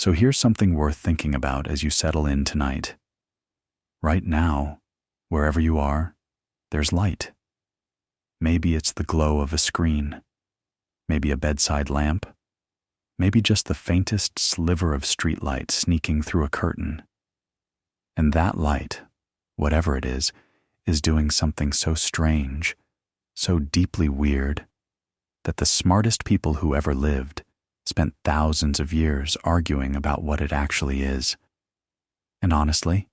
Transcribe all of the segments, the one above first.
So here's something worth thinking about as you settle in tonight. Right now, wherever you are, there's light. Maybe it's the glow of a screen, maybe a bedside lamp, maybe just the faintest sliver of streetlight sneaking through a curtain. And that light, whatever it is doing something so strange, so deeply weird, that the smartest people who ever lived spent thousands of years arguing about what it actually is. And honestly,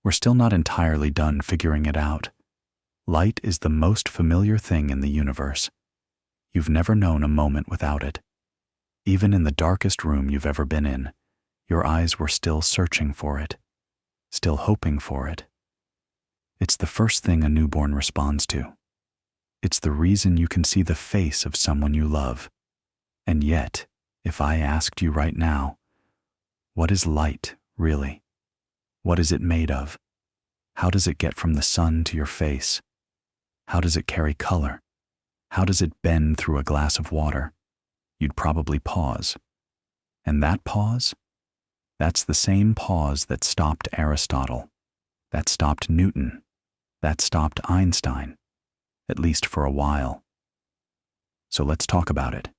we're still not entirely done figuring it out. Light is the most familiar thing in the universe. You've never known a moment without it. Even in the darkest room you've ever been in, your eyes were still searching for it, still hoping for it. It's the first thing a newborn responds to. It's the reason you can see the face of someone you love. And yet, if I asked you right now, what is light, really? What is it made of? How does it get from the sun to your face? How does it carry color? How does it bend through a glass of water? You'd probably pause. And that pause? That's the same pause that stopped Aristotle, that stopped Newton, that stopped Einstein, at least for a while. So let's talk about it.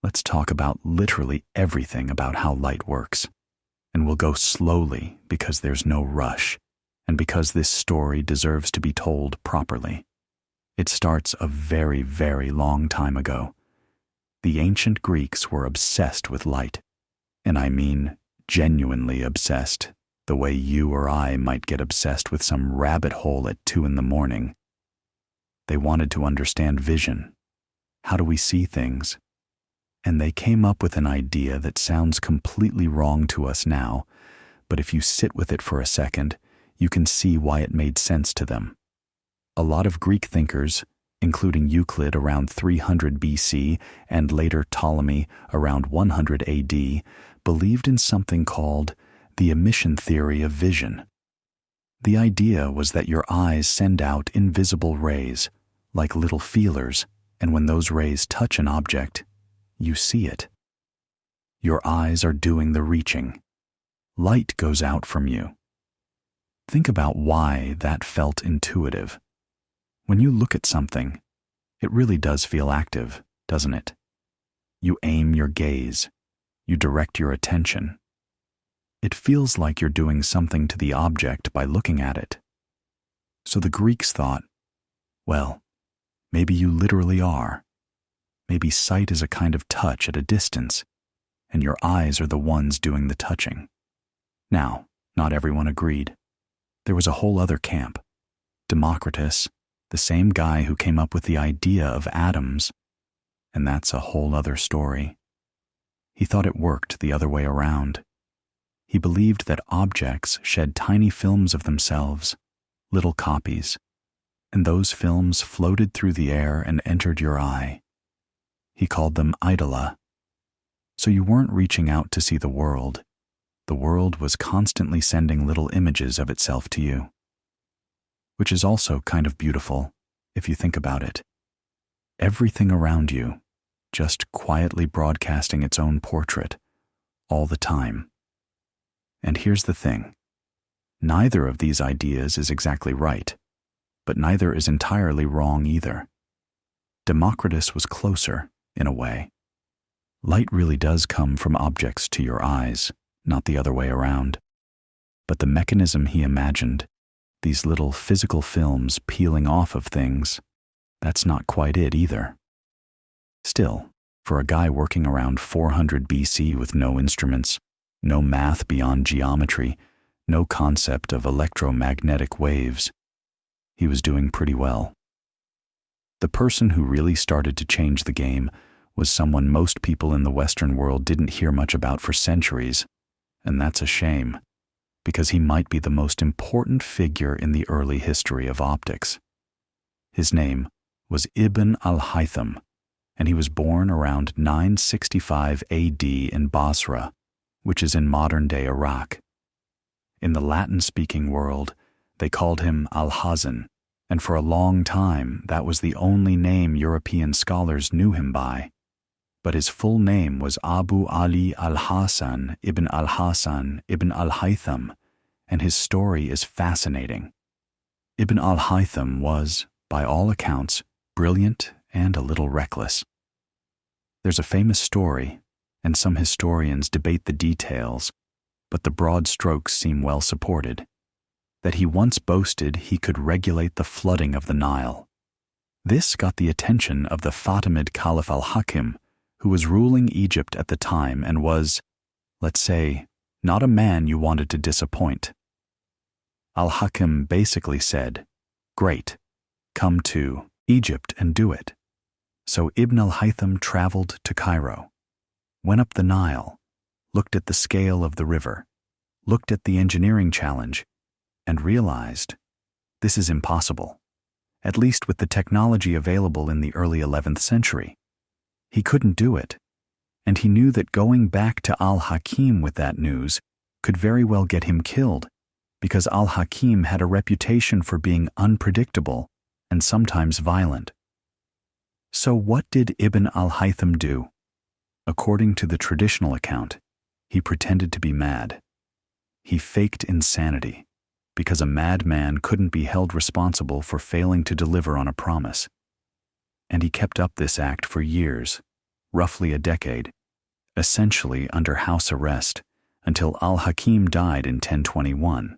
Let's talk about literally everything about how light works. And we'll go slowly because there's no rush, and because this story deserves to be told properly. It starts a very, very long time ago. The ancient Greeks were obsessed with light, and I mean genuinely obsessed, the way you or I might get obsessed with some rabbit hole at 2 a.m. They wanted to understand vision. How do we see things? And they came up with an idea that sounds completely wrong to us now, but if you sit with it for a second, you can see why it made sense to them. A lot of Greek thinkers, including Euclid around 300 BC and later Ptolemy around 100 AD, believed in something called the emission theory of vision. The idea was that your eyes send out invisible rays, like little feelers, and when those rays touch an object, you see it. Your eyes are doing the reaching. Light goes out from you. Think about why that felt intuitive. When you look at something, it really does feel active, doesn't it? You aim your gaze. You direct your attention. It feels like you're doing something to the object by looking at it. So the Greeks thought, well, maybe you literally are. Maybe sight is a kind of touch at a distance, and your eyes are the ones doing the touching. Now, not everyone agreed. There was a whole other camp. Democritus, the same guy who came up with the idea of atoms, and that's a whole other story. He thought it worked the other way around. He believed that objects shed tiny films of themselves, little copies, and those films floated through the air and entered your eye. He called them idola. So you weren't reaching out to see the world. The world was constantly sending little images of itself to you. Which is also kind of beautiful, if you think about it. Everything around you, just quietly broadcasting its own portrait, all the time. And here's the thing. Neither of these ideas is exactly right, but neither is entirely wrong either. Democritus was closer, in a way. Light really does come from objects to your eyes, not the other way around. But the mechanism he imagined, these little physical films peeling off of things, that's not quite it either. Still, for a guy working around 400 BC with no instruments, no math beyond geometry, no concept of electromagnetic waves, he was doing pretty well. The person who really started to change the game was someone most people in the Western world didn't hear much about for centuries, and that's a shame, because he might be the most important figure in the early history of optics. His name was Ibn Al-Haytham, and he was born around 965 AD in Basra, which is in modern-day Iraq. In the Latin-speaking world, they called him Al-Hazan, and for a long time that was the only name European scholars knew him by. but his full name was Abu Ali al-Hasan ibn al-Hasan ibn Al-Haytham, and his story is fascinating. Ibn Al-Haytham was, by all accounts, brilliant and a little reckless. There's a famous story, and some historians debate the details, but the broad strokes seem well supported, that he once boasted he could regulate the flooding of the Nile. This got the attention of the Fatimid Caliph Al-Hakim, who was ruling Egypt at the time and was, let's say, not a man you wanted to disappoint. Al-Hakim basically said, "Great, come to Egypt and do it." So Ibn al-Haytham traveled to Cairo, went up the Nile, looked at the scale of the river, looked at the engineering challenge, and realized this is impossible, at least with the technology available in the early 11th century. He couldn't do it, and he knew that going back to Al-Hakim with that news could very well get him killed, because Al-Hakim had a reputation for being unpredictable and sometimes violent. So what did Ibn al-Haytham do? According to the traditional account, he pretended to be mad. He faked insanity, because a madman couldn't be held responsible for failing to deliver on a promise. And he kept up this act for years, roughly a decade, essentially under house arrest, until Al-Hakim died in 1021.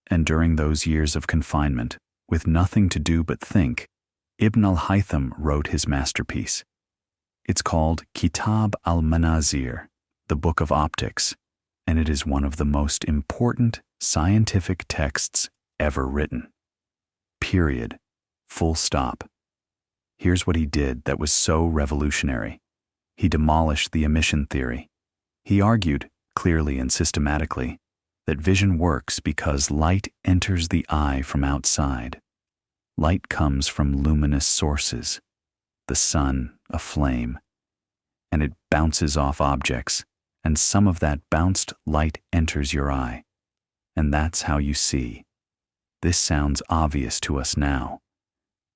And during those years of confinement, with nothing to do but think, Ibn al-Haytham wrote his masterpiece. It's called Kitab al-Manazir, the Book of Optics, and it is one of the most important scientific texts ever written. Period. Full stop. Here's what he did that was so revolutionary. He demolished the emission theory. He argued, clearly and systematically, that vision works because light enters the eye from outside. Light comes from luminous sources, the sun, a flame, and it bounces off objects, and some of that bounced light enters your eye, and that's how you see. This sounds obvious to us now,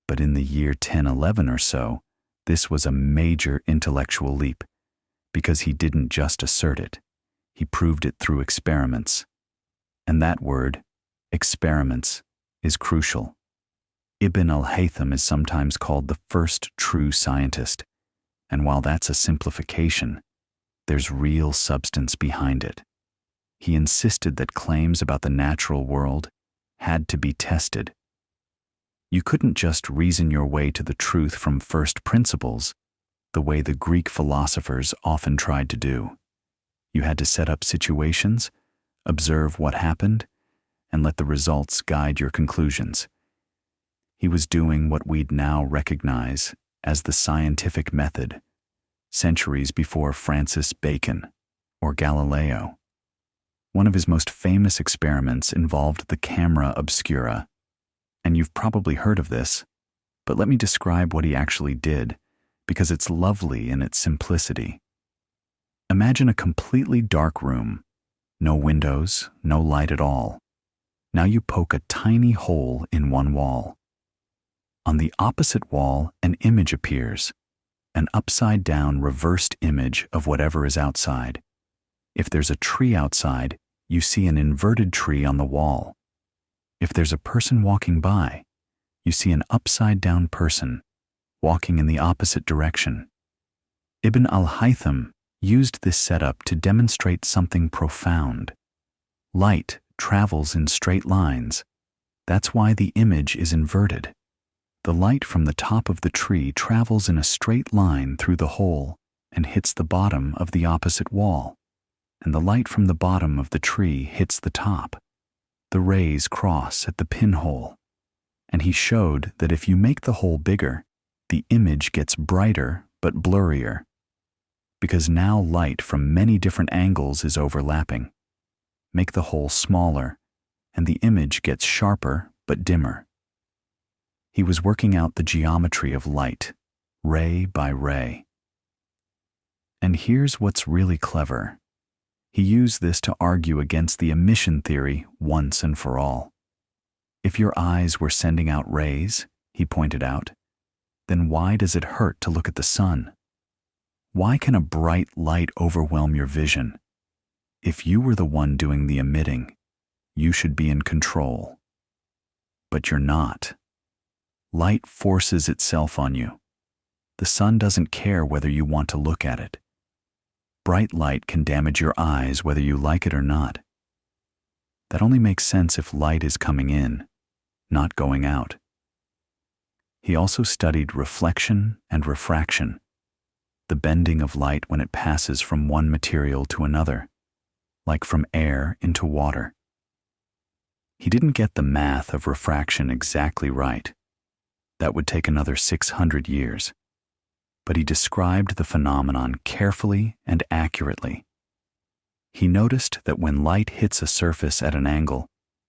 but in the year 1011 or so, this was a major intellectual leap, because he didn't just assert it, he proved it through experiments. And that word, experiments, is crucial. Ibn al-Haytham is sometimes called the first true scientist, and while that's a simplification, there's real substance behind it. He insisted that claims about the natural world had to be tested. You couldn't just reason your way to the truth from first principles, the way the Greek philosophers often tried to do. You had to set up situations, observe what happened, and let the results guide your conclusions. He was doing what we'd now recognize as the scientific method, centuries before Francis Bacon or Galileo. One of his most famous experiments involved the camera obscura, and you've probably heard of this, but let me describe what he actually did, because it's lovely in its simplicity. Imagine a completely dark room, no windows, no light at all. Now you poke a tiny hole in one wall. On the opposite wall, an image appears, an upside-down reversed image of whatever is outside. If there's a tree outside, you see an inverted tree on the wall. If there's a person walking by, you see an upside-down person walking in the opposite direction. Ibn al-Haytham used this setup to demonstrate something profound. Light travels in straight lines. That's why the image is inverted. The light from the top of the tree travels in a straight line through the hole and hits the bottom of the opposite wall, and the light from the bottom of the tree hits the top. The rays cross at the pinhole, and he showed that if you make the hole bigger, the image gets brighter but blurrier, because now light from many different angles is overlapping. Make the hole smaller, and the image gets sharper but dimmer. He was working out the geometry of light, ray by ray. And here's what's really clever. He used this to argue against the emission theory once and for all. If your eyes were sending out rays, he pointed out, then why does it hurt to look at the sun? Why can a bright light overwhelm your vision? If you were the one doing the emitting, you should be in control. But you're not. Light forces itself on you. The sun doesn't care whether you want to look at it. Bright light can damage your eyes whether you like it or not. That only makes sense if light is coming in, not going out. He also studied reflection and refraction, the bending of light when it passes from one material to another, like from air into water. He didn't get the math of refraction exactly right. That would take another 600 years. But he described the phenomenon carefully and accurately. He noticed that when light hits a surface at an angle,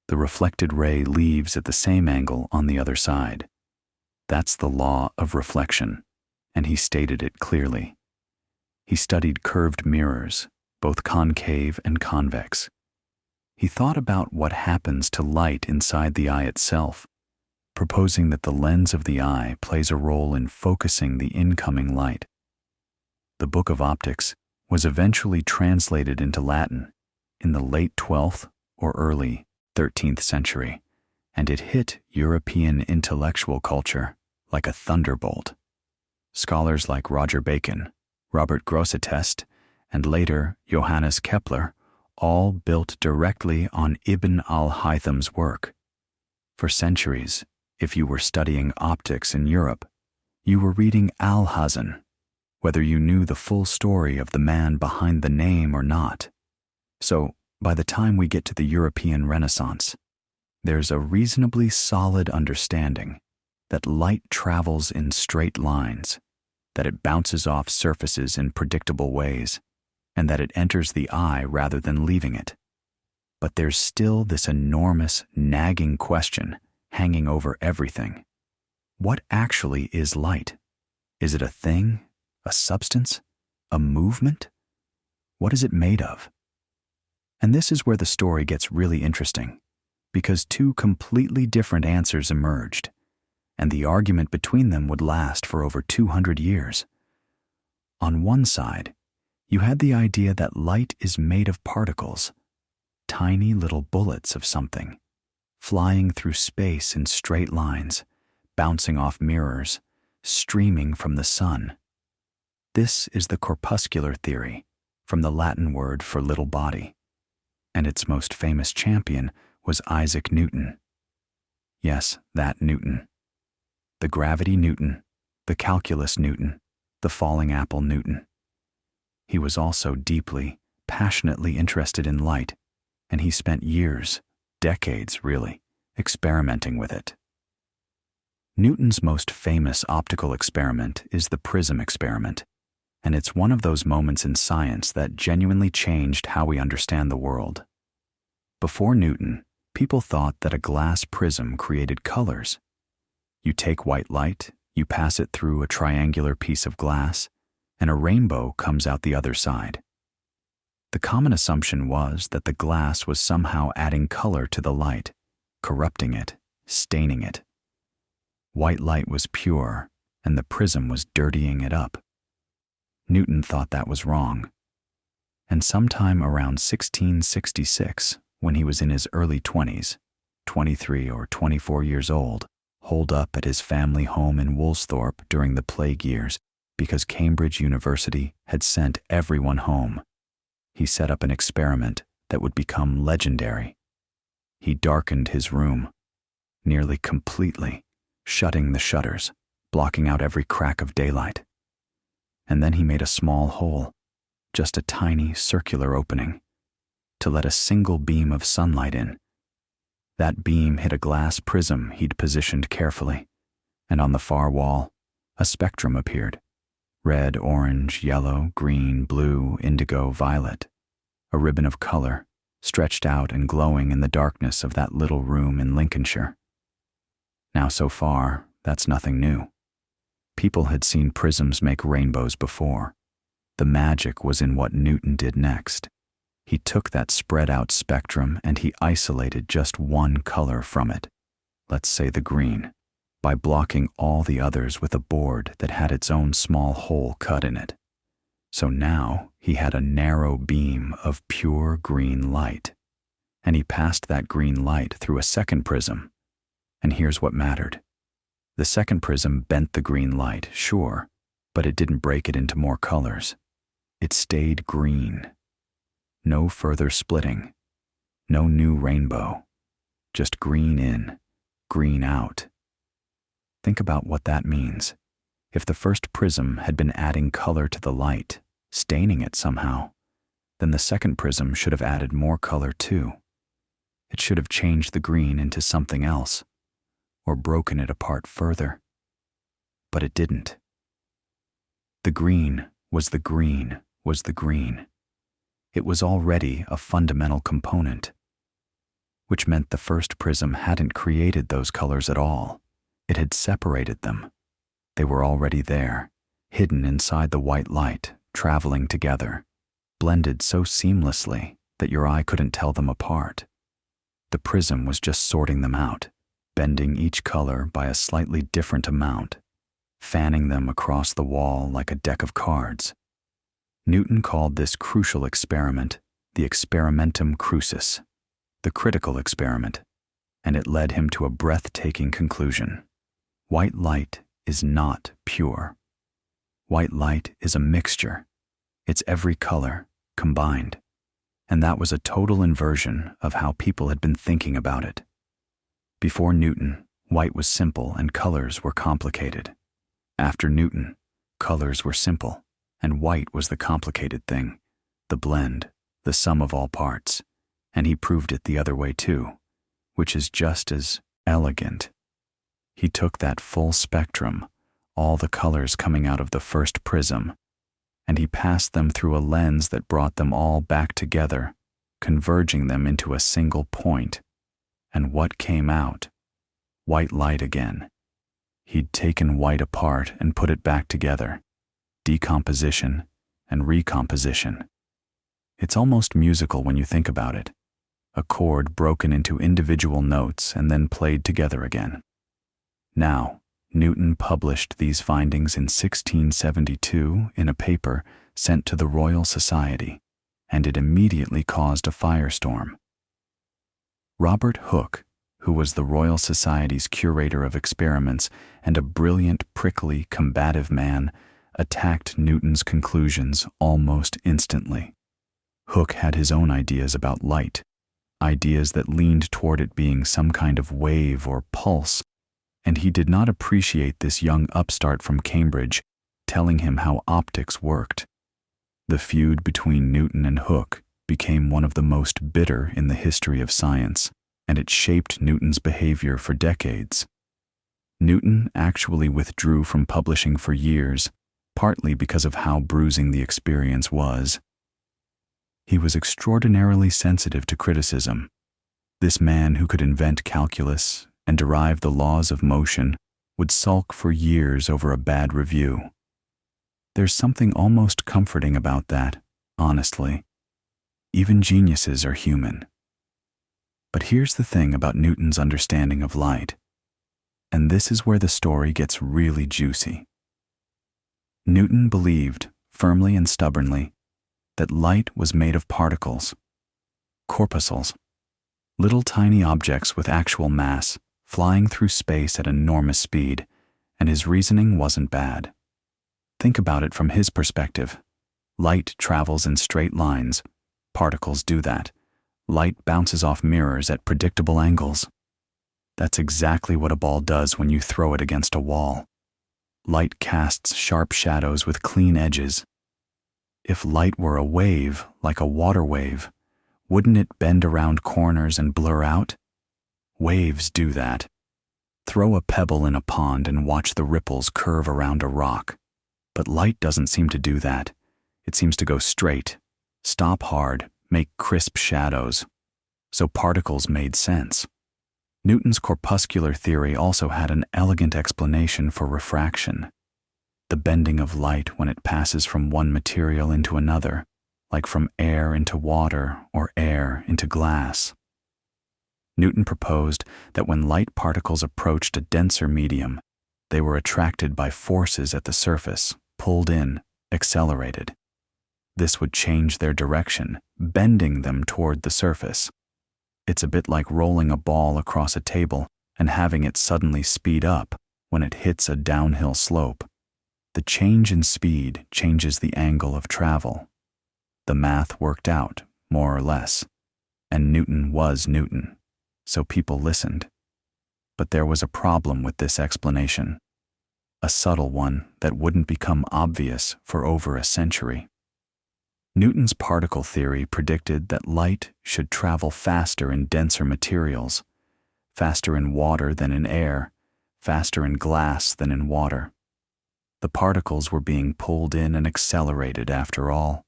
the reflected ray leaves at the same angle on the other side. That's the law of reflection, and he stated it clearly. He studied curved mirrors, both concave and convex. He thought about what happens to light inside the eye itself, proposing that the lens of the eye plays a role in focusing the incoming light. The Book of Optics was eventually translated into Latin in the late 12th or early 13th century, and it hit European intellectual culture like a thunderbolt. Scholars like Roger Bacon, Robert Grosseteste, and later Johannes Kepler all built directly on Ibn Al-Haytham's work. For centuries, if you were studying optics in Europe, you were reading Al-Haytham, whether you knew the full story of the man behind the name or not. So, by the time we get to the European Renaissance, there's a reasonably solid understanding that light travels in straight lines, that it bounces off surfaces in predictable ways, and that it enters the eye rather than leaving it. But there's still this enormous, nagging question hanging over everything. What actually is light? Is it a thing, a substance, a movement? What is it made of? And this is where the story gets really interesting, because two completely different answers emerged, and the argument between them would last for over 200 years. On one side, you had the idea that light is made of particles, tiny little bullets of something, flying through space in straight lines, bouncing off mirrors, streaming from the sun. This is the corpuscular theory, from the Latin word for little body, and its most famous champion was Isaac Newton. Yes, that Newton. The gravity Newton, the calculus Newton, the falling apple Newton. He was also deeply, passionately interested in light, and he spent years, decades really, experimenting with it. Newton's most famous optical experiment is the prism experiment, and it's one of those moments in science that genuinely changed how we understand the world. Before Newton, people thought that a glass prism created colors. You take white light, you pass it through a triangular piece of glass, and a rainbow comes out the other side. The common assumption was that the glass was somehow adding color to the light, corrupting it, staining it. White light was pure, and the prism was dirtying it up. Newton thought that was wrong. And sometime around 1666, when he was in his early 20s, 23 or 24 years old, holed up at his family home in Woolsthorpe during the plague years because Cambridge University had sent everyone home, he set up an experiment that would become legendary. He darkened his room, nearly completely, shutting the shutters, blocking out every crack of daylight. And then he made a small hole, just a tiny circular opening, to let a single beam of sunlight in. That beam hit a glass prism he'd positioned carefully, and on the far wall, a spectrum appeared. Red, orange, yellow, green, blue, indigo, violet. A ribbon of color, stretched out and glowing in the darkness of that little room in Lincolnshire. Now so far, that's nothing new. People had seen prisms make rainbows before. The magic was in what Newton did next. He took that spread-out spectrum and he isolated just one color from it, let's say the green, by blocking all the others with a board that had its own small hole cut in it. So now he had a narrow beam of pure green light, and he passed that green light through a second prism. And here's what mattered. The second prism bent the green light, sure, but it didn't break it into more colors. It stayed green. No further splitting. No new rainbow. Just green in, green out. Think about what that means. If the first prism had been adding color to the light, staining it somehow, then the second prism should have added more color too. It should have changed the green into something else, or broken it apart further. But it didn't. The green was the green was the green. It was already a fundamental component, which meant the first prism hadn't created those colors at all. It had separated them. They were already there, hidden inside the white light, traveling together, blended so seamlessly that your eye couldn't tell them apart. The prism was just sorting them out, bending each color by a slightly different amount, fanning them across the wall like a deck of cards. Newton called this crucial experiment the experimentum crucis, the critical experiment, and it led him to a breathtaking conclusion. White light is not pure. White light is a mixture. It's every color combined. And that was a total inversion of how people had been thinking about it. Before Newton, white was simple and colors were complicated. After Newton, colors were simple and white was the complicated thing, the blend, the sum of all parts. And he proved it the other way too, which is just as elegant. He took that full spectrum, all the colors coming out of the first prism, and he passed them through a lens that brought them all back together, converging them into a single point. And what came out? White light again. He'd taken white apart and put it back together. Decomposition and recomposition. It's almost musical when you think about it. A chord broken into individual notes and then played together again. Now, Newton published these findings in 1672 in a paper sent to the Royal Society, and it immediately caused a firestorm. Robert Hooke, who was the Royal Society's curator of experiments and a brilliant, prickly, combative man, attacked Newton's conclusions almost instantly. Hooke had his own ideas about light, ideas that leaned toward it being some kind of wave or pulse, and he did not appreciate this young upstart from Cambridge telling him how optics worked. The feud between Newton and Hooke became one of the most bitter in the history of science, and it shaped Newton's behavior for decades. Newton actually withdrew from publishing for years, partly because of how bruising the experience was. He was extraordinarily sensitive to criticism. This man who could invent calculus and derive the laws of motion would sulk for years over a bad review. There's something almost comforting about that, honestly. Even geniuses are human. But here's the thing about Newton's understanding of light, and this is where the story gets really juicy. Newton believed, firmly and stubbornly, that light was made of particles, corpuscles, little tiny objects with actual mass, flying through space at enormous speed, and his reasoning wasn't bad. Think about it from his perspective. Light travels in straight lines. Particles do that. Light bounces off mirrors at predictable angles. That's exactly what a ball does when you throw it against a wall. Light casts sharp shadows with clean edges. If light were a wave, like a water wave, wouldn't it bend around corners and blur out? Waves do that. Throw a pebble in a pond and watch the ripples curve around a rock. But light doesn't seem to do that. It seems to go straight, stop hard, make crisp shadows. So particles made sense. Newton's corpuscular theory also had an elegant explanation for refraction, the bending of light when it passes from one material into another, like from air into water or air into glass. Newton proposed that when light particles approached a denser medium, they were attracted by forces at the surface, pulled in, accelerated. This would change their direction, bending them toward the surface. It's a bit like rolling a ball across a table and having it suddenly speed up when it hits a downhill slope. The change in speed changes the angle of travel. The math worked out, more or less, and Newton was Newton, so people listened. But there was a problem with this explanation, a subtle one that wouldn't become obvious for over a century. Newton's particle theory predicted that light should travel faster in denser materials, faster in water than in air, faster in glass than in water. The particles were being pulled in and accelerated after all.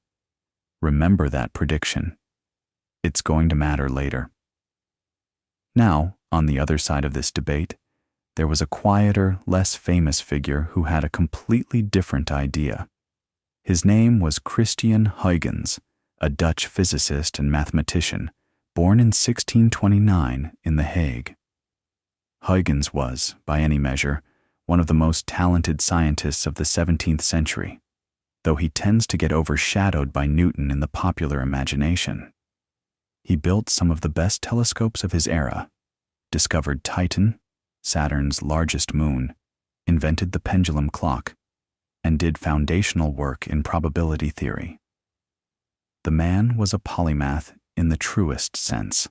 Remember that prediction. It's going to matter later. Now, on the other side of this debate, there was a quieter, less famous figure who had a completely different idea. His name was Christian Huygens, a Dutch physicist and mathematician, born in 1629 in The Hague. Huygens was, by any measure, one of the most talented scientists of the 17th century, though he tends to get overshadowed by Newton in the popular imagination. He built some of the best telescopes of his era, discovered Titan, Saturn's largest moon, invented the pendulum clock, and did foundational work in probability theory. The man was a polymath in the truest sense,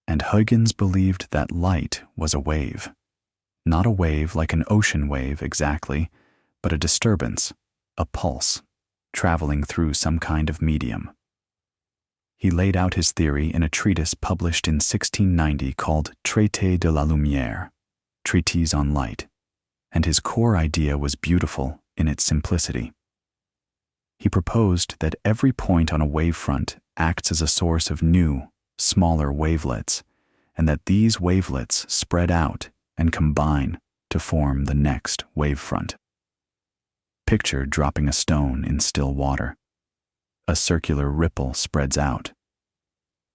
and Huygens believed that light was a wave. Not a wave like an ocean wave exactly, but a disturbance, a pulse, traveling through some kind of medium. He laid out his theory in a treatise published in 1690 called Traité de la Lumière, Treatise on Light, and his core idea was beautiful in its simplicity. He proposed that every point on a wavefront acts as a source of new, smaller wavelets, and that these wavelets spread out and combine to form the next wavefront. Picture dropping a stone in still water. A circular ripple spreads out.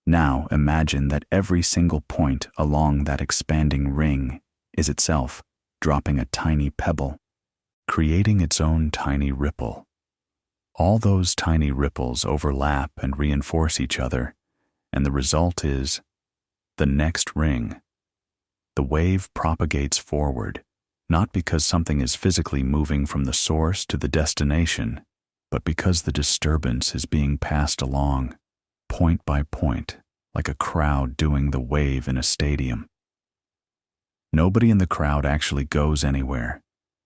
Now imagine that every single point along that expanding ring is itself dropping a tiny pebble, creating its own tiny ripple. All those tiny ripples overlap and reinforce each other, and the result is the next ring. The wave propagates forward, not because something is physically moving from the source to the destination, but because the disturbance is being passed along, point by point, like a crowd doing the wave in a stadium. Nobody in the crowd actually goes anywhere.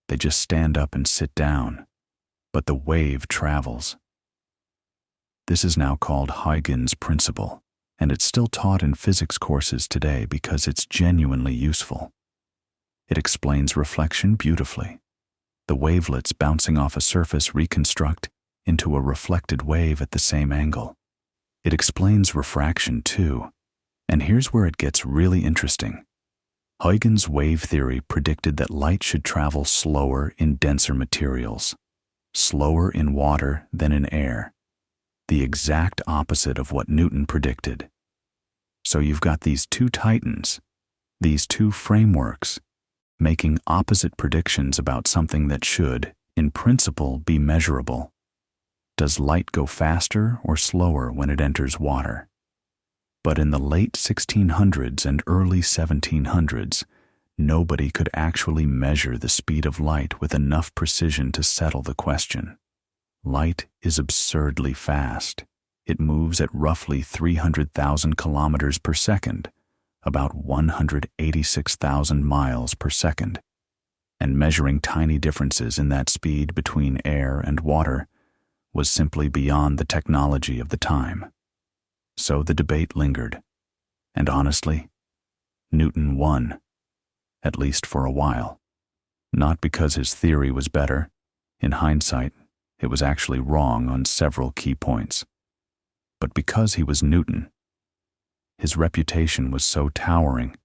They just stand up and sit down, but the wave travels. This is now called Huygens' principle, and it's still taught in physics courses today because it's genuinely useful. It explains reflection beautifully. The wavelets bouncing off a surface reconstruct into a reflected wave at the same angle. It explains refraction too, and here's where it gets really interesting. Huygens' wave theory predicted that light should travel slower in denser materials, slower in water than in air, the exact opposite of what Newton predicted. So you've got these two titans, these two frameworks, making opposite predictions about something that should, in principle, be measurable. Does light go faster or slower when it enters water? But in the late 1600s and early 1700s, nobody could actually measure the speed of light with enough precision to settle the question. Light is absurdly fast. It moves at roughly 300,000 kilometers per second, about 186,000 miles per second, and measuring tiny differences in that speed between air and water was simply beyond the technology of the time. So the debate lingered, and honestly, Newton won, at least for a while. Not because his theory was better. In hindsight, it was actually wrong on several key points, but because he was Newton. His reputation was so towering,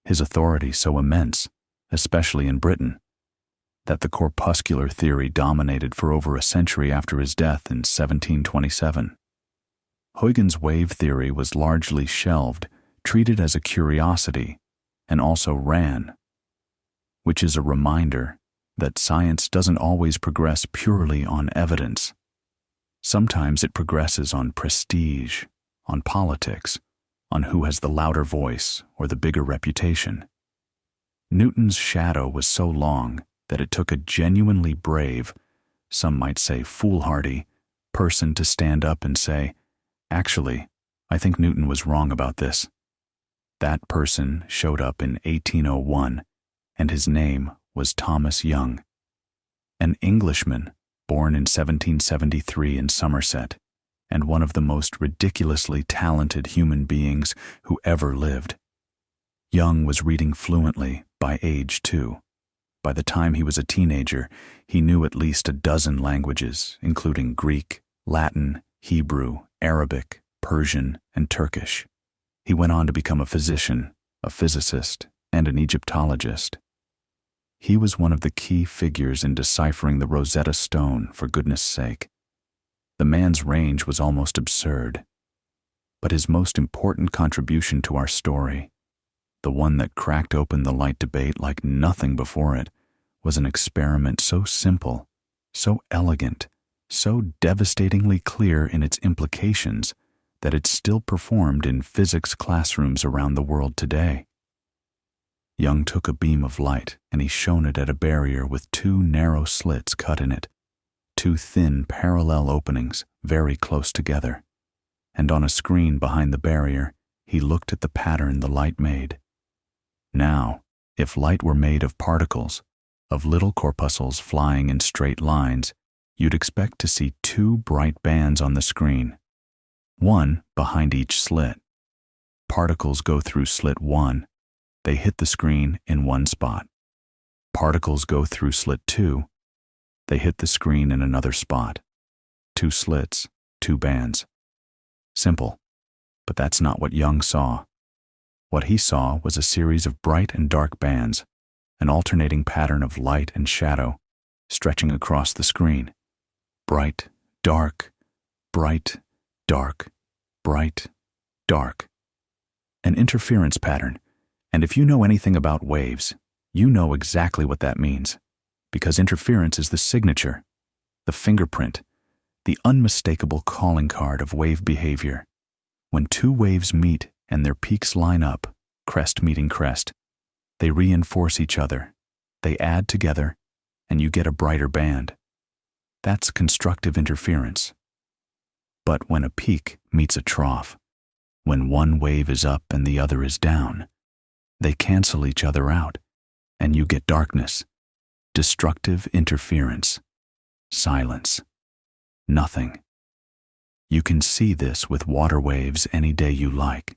his authority so immense, especially in Britain, that the corpuscular theory dominated for over a century after his death in 1727. Huygens' wave theory was largely shelved, treated as a curiosity, and also ran, which is a reminder that science doesn't always progress purely on evidence. Sometimes it progresses on prestige, on politics, on who has the louder voice or the bigger reputation. Newton's shadow was so long that it took a genuinely brave, some might say foolhardy, person to stand up and say, "Actually, I think Newton was wrong about this." That person showed up in 1801, and his name was Thomas Young, an Englishman born in 1773 in Somerset, and one of the most ridiculously talented human beings who ever lived. Young was reading fluently by age 2. By the time he was a teenager, he knew at least a dozen languages, including Greek, Latin, Hebrew, Arabic, Persian, and Turkish. He went on to become a physician, a physicist, and an Egyptologist. He was one of the key figures in deciphering the Rosetta Stone, for goodness sake. The man's range was almost absurd. But his most important contribution to our story, the one that cracked open the light debate like nothing before it, was an experiment so simple, so elegant, so devastatingly clear in its implications that it's still performed in physics classrooms around the world today. Young took a beam of light and he shone it at a barrier with 2 narrow slits cut in it, 2 thin parallel openings very close together. And on a screen behind the barrier, he looked at the pattern the light made. Now, if light were made of particles, of little corpuscles flying in straight lines, you'd expect to see 2 bright bands on the screen, one behind each slit. Particles go through slit 1. They hit the screen in one spot. Particles go through slit 2. They hit the screen in another spot. 2 slits, 2 bands. Simple, but that's not what Young saw. What he saw was a series of bright and dark bands, an alternating pattern of light and shadow, stretching across the screen. Bright, dark, bright, dark, bright, dark. An interference pattern, and if you know anything about waves, you know exactly what that means, because interference is the signature, the fingerprint, the unmistakable calling card of wave behavior. When 2 waves meet and their peaks line up, crest meeting crest, they reinforce each other, they add together, and you get a brighter band. That's constructive interference. But when a peak meets a trough, when one wave is up and the other is down, they cancel each other out, and you get darkness, destructive interference, silence, nothing. You can see this with water waves any day you like.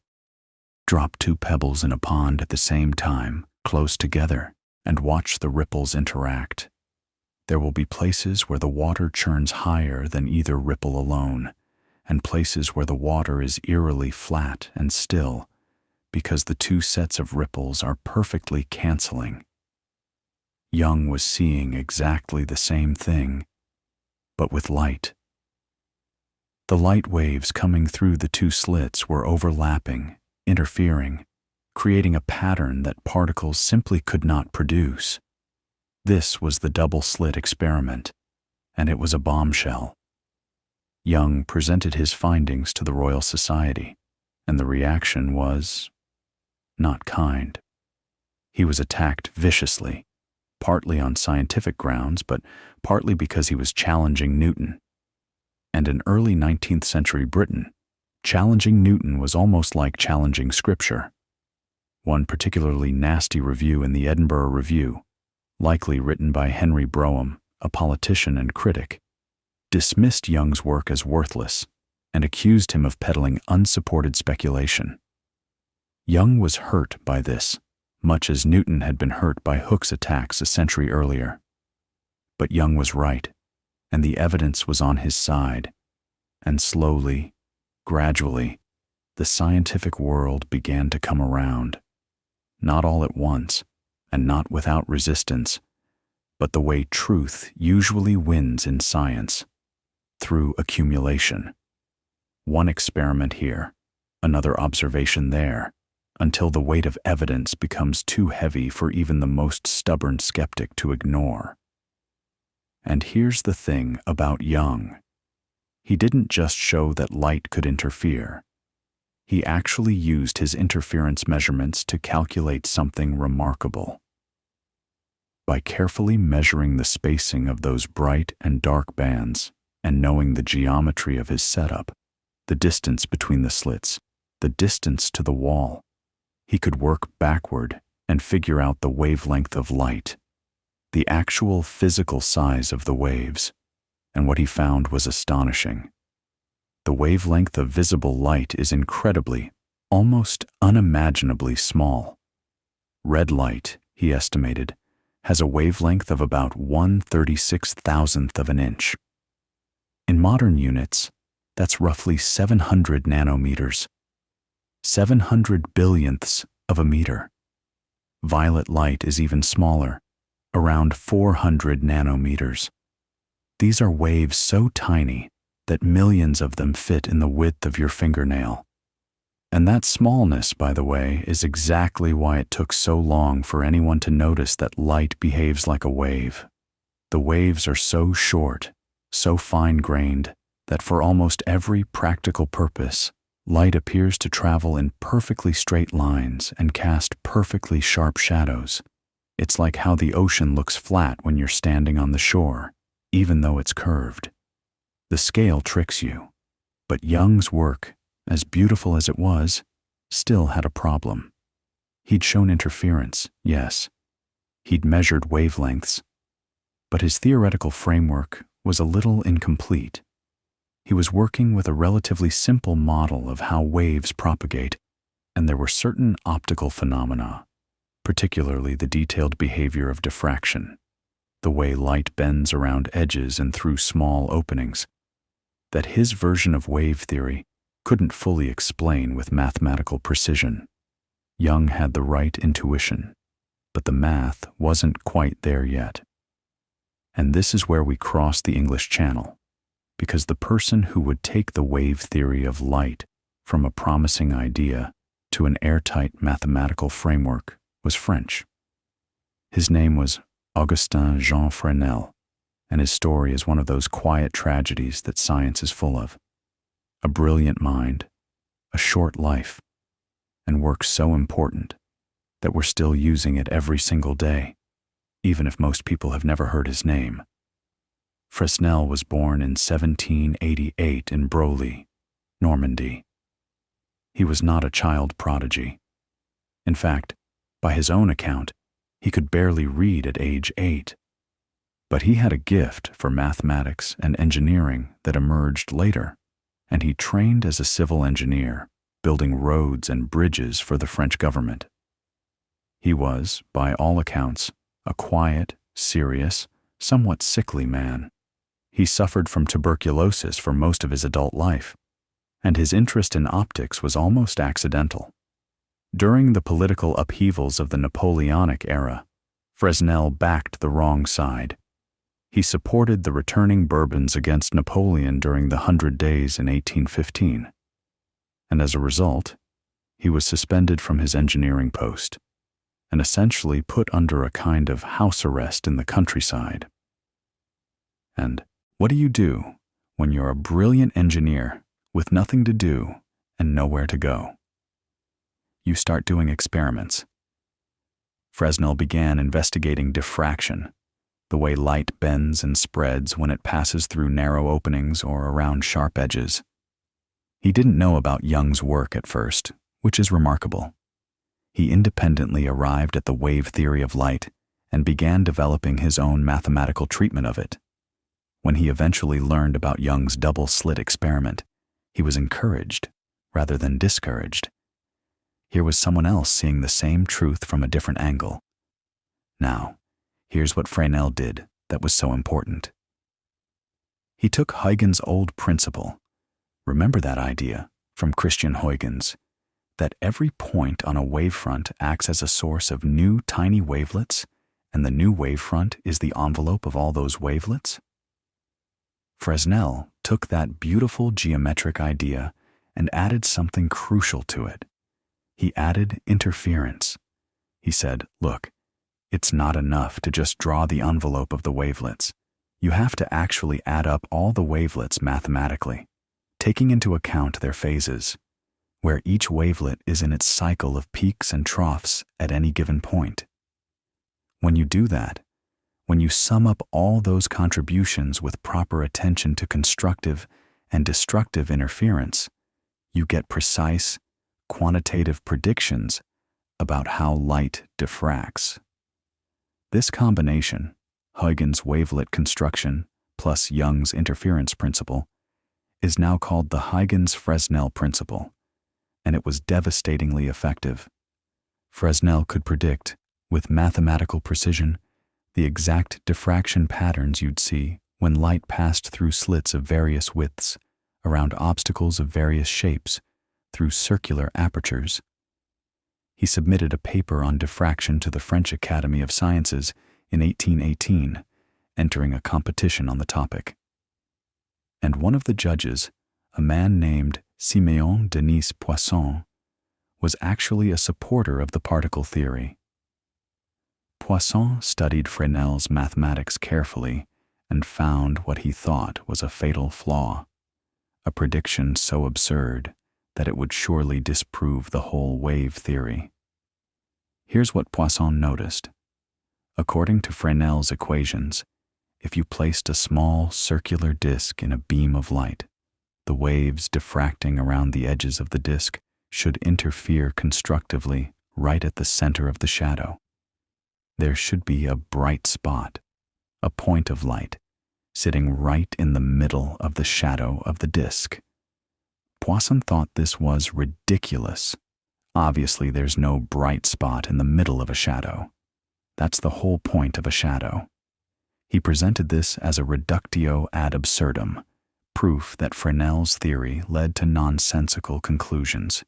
Drop 2 pebbles in a pond at the same time, close together, and watch the ripples interact. There will be places where the water churns higher than either ripple alone, and places where the water is eerily flat and still, because the 2 sets of ripples are perfectly canceling. Young was seeing exactly the same thing, but with light. The light waves coming through the 2 slits were overlapping, interfering, creating a pattern that particles simply could not produce. This was the double-slit experiment, and it was a bombshell. Young presented his findings to the Royal Society, and the reaction was not kind. He was attacked viciously, partly on scientific grounds, but partly because he was challenging Newton. And in early 19th century Britain, challenging Newton was almost like challenging scripture. One particularly nasty review in the Edinburgh Review, likely written by Henry Brougham, a politician and critic, dismissed Young's work as worthless and accused him of peddling unsupported speculation. Young was hurt by this, much as Newton had been hurt by Hooke's attacks a century earlier. But Young was right, and the evidence was on his side, and slowly, gradually, the scientific world began to come around, not all at once, and not without resistance, but the way truth usually wins in science, through accumulation. One experiment here, another observation there, until the weight of evidence becomes too heavy for even the most stubborn skeptic to ignore. And here's the thing about Young. he didn't just show that light could interfere. He actually used his interference measurements to calculate something remarkable. By carefully measuring the spacing of those bright and dark bands and knowing the geometry of his setup, the distance between the slits, the distance to the wall, he could work backward and figure out the wavelength of light, the actual physical size of the waves, and what he found was astonishing. The wavelength of visible light is incredibly, almost unimaginably small. Red light, he estimated, has a wavelength of about 1/36,000th of an inch. In modern units, that's roughly 700 nanometers, 700 billionths of a meter. Violet light is even smaller, around 400 nanometers. These are waves so tiny that millions of them fit in the width of your fingernail. And that smallness, by the way, is exactly why it took so long for anyone to notice that light behaves like a wave. The waves are so short, so fine-grained, that for almost every practical purpose, light appears to travel in perfectly straight lines and cast perfectly sharp shadows. It's like how the ocean looks flat when you're standing on the shore, even though it's curved. The scale tricks you, but Young's work, as beautiful as it was, still had a problem. He'd shown interference, yes. He'd measured wavelengths, but his theoretical framework was a little incomplete. He was working with a relatively simple model of how waves propagate, and there were certain optical phenomena, particularly the detailed behavior of diffraction, the way light bends around edges and through small openings, that his version of wave theory couldn't fully explain with mathematical precision. Young had the right intuition, but the math wasn't quite there yet. And this is where we cross the English Channel, because the person who would take the wave theory of light from a promising idea to an airtight mathematical framework was French. His name was Augustin Jean Fresnel, and his story is one of those quiet tragedies that science is full of. A brilliant mind, a short life, and work so important that we're still using it every single day, even if most people have never heard his name. Fresnel was born in 1788 in Broglie, Normandy. He was not a child prodigy. In fact, by his own account, he could barely read at age 8. But he had a gift for mathematics and engineering that emerged later, and he trained as a civil engineer, building roads and bridges for the French government. He was, by all accounts, a quiet, serious, somewhat sickly man. He suffered from tuberculosis for most of his adult life, and his interest in optics was almost accidental. During the political upheavals of the Napoleonic era, Fresnel backed the wrong side. He supported the returning Bourbons against Napoleon during the 100 Days in 1815, and as a result, he was suspended from his engineering post and essentially put under a kind of house arrest in the countryside. And what do you do when you're a brilliant engineer with nothing to do and nowhere to go? You start doing experiments. Fresnel began investigating diffraction, the way light bends and spreads when it passes through narrow openings or around sharp edges. He didn't know about Young's work at first, which is remarkable. He independently arrived at the wave theory of light and began developing his own mathematical treatment of it. When he eventually learned about Young's double-slit experiment, he was encouraged rather than discouraged. Here was someone else seeing the same truth from a different angle. Now, here's what Fresnel did that was so important. He took Huygens' old principle, remember that idea from Christian Huygens, that every point on a wavefront acts as a source of new tiny wavelets, and the new wavefront is the envelope of all those wavelets? Fresnel took that beautiful geometric idea and added something crucial to it. He added interference. He said, look, it's not enough to just draw the envelope of the wavelets. You have to actually add up all the wavelets mathematically, taking into account their phases, where each wavelet is in its cycle of peaks and troughs at any given point. When you do that, when you sum up all those contributions with proper attention to constructive and destructive interference, you get precise, quantitative predictions about how light diffracts. This combination, Huygens wavelet construction plus Young's interference principle, is now called the Huygens-Fresnel principle, and it was devastatingly effective. Fresnel could predict, with mathematical precision, the exact diffraction patterns you'd see when light passed through slits of various widths, around obstacles of various shapes, through circular apertures. He submitted a paper on diffraction to the French Academy of Sciences in 1818, entering a competition on the topic. And one of the judges, a man named Siméon Denis Poisson, was actually a supporter of the particle theory. Poisson studied Fresnel's mathematics carefully and found what he thought was a fatal flaw, a prediction so absurd that it would surely disprove the whole wave theory. Here's what Poisson noticed. According to Fresnel's equations, if you placed a small circular disk in a beam of light, the waves diffracting around the edges of the disk should interfere constructively right at the center of the shadow. There should be a bright spot, a point of light, sitting right in the middle of the shadow of the disk. Poisson thought this was ridiculous. Obviously, there's no bright spot in the middle of a shadow. That's the whole point of a shadow. He presented this as a reductio ad absurdum, proof that Fresnel's theory led to nonsensical conclusions.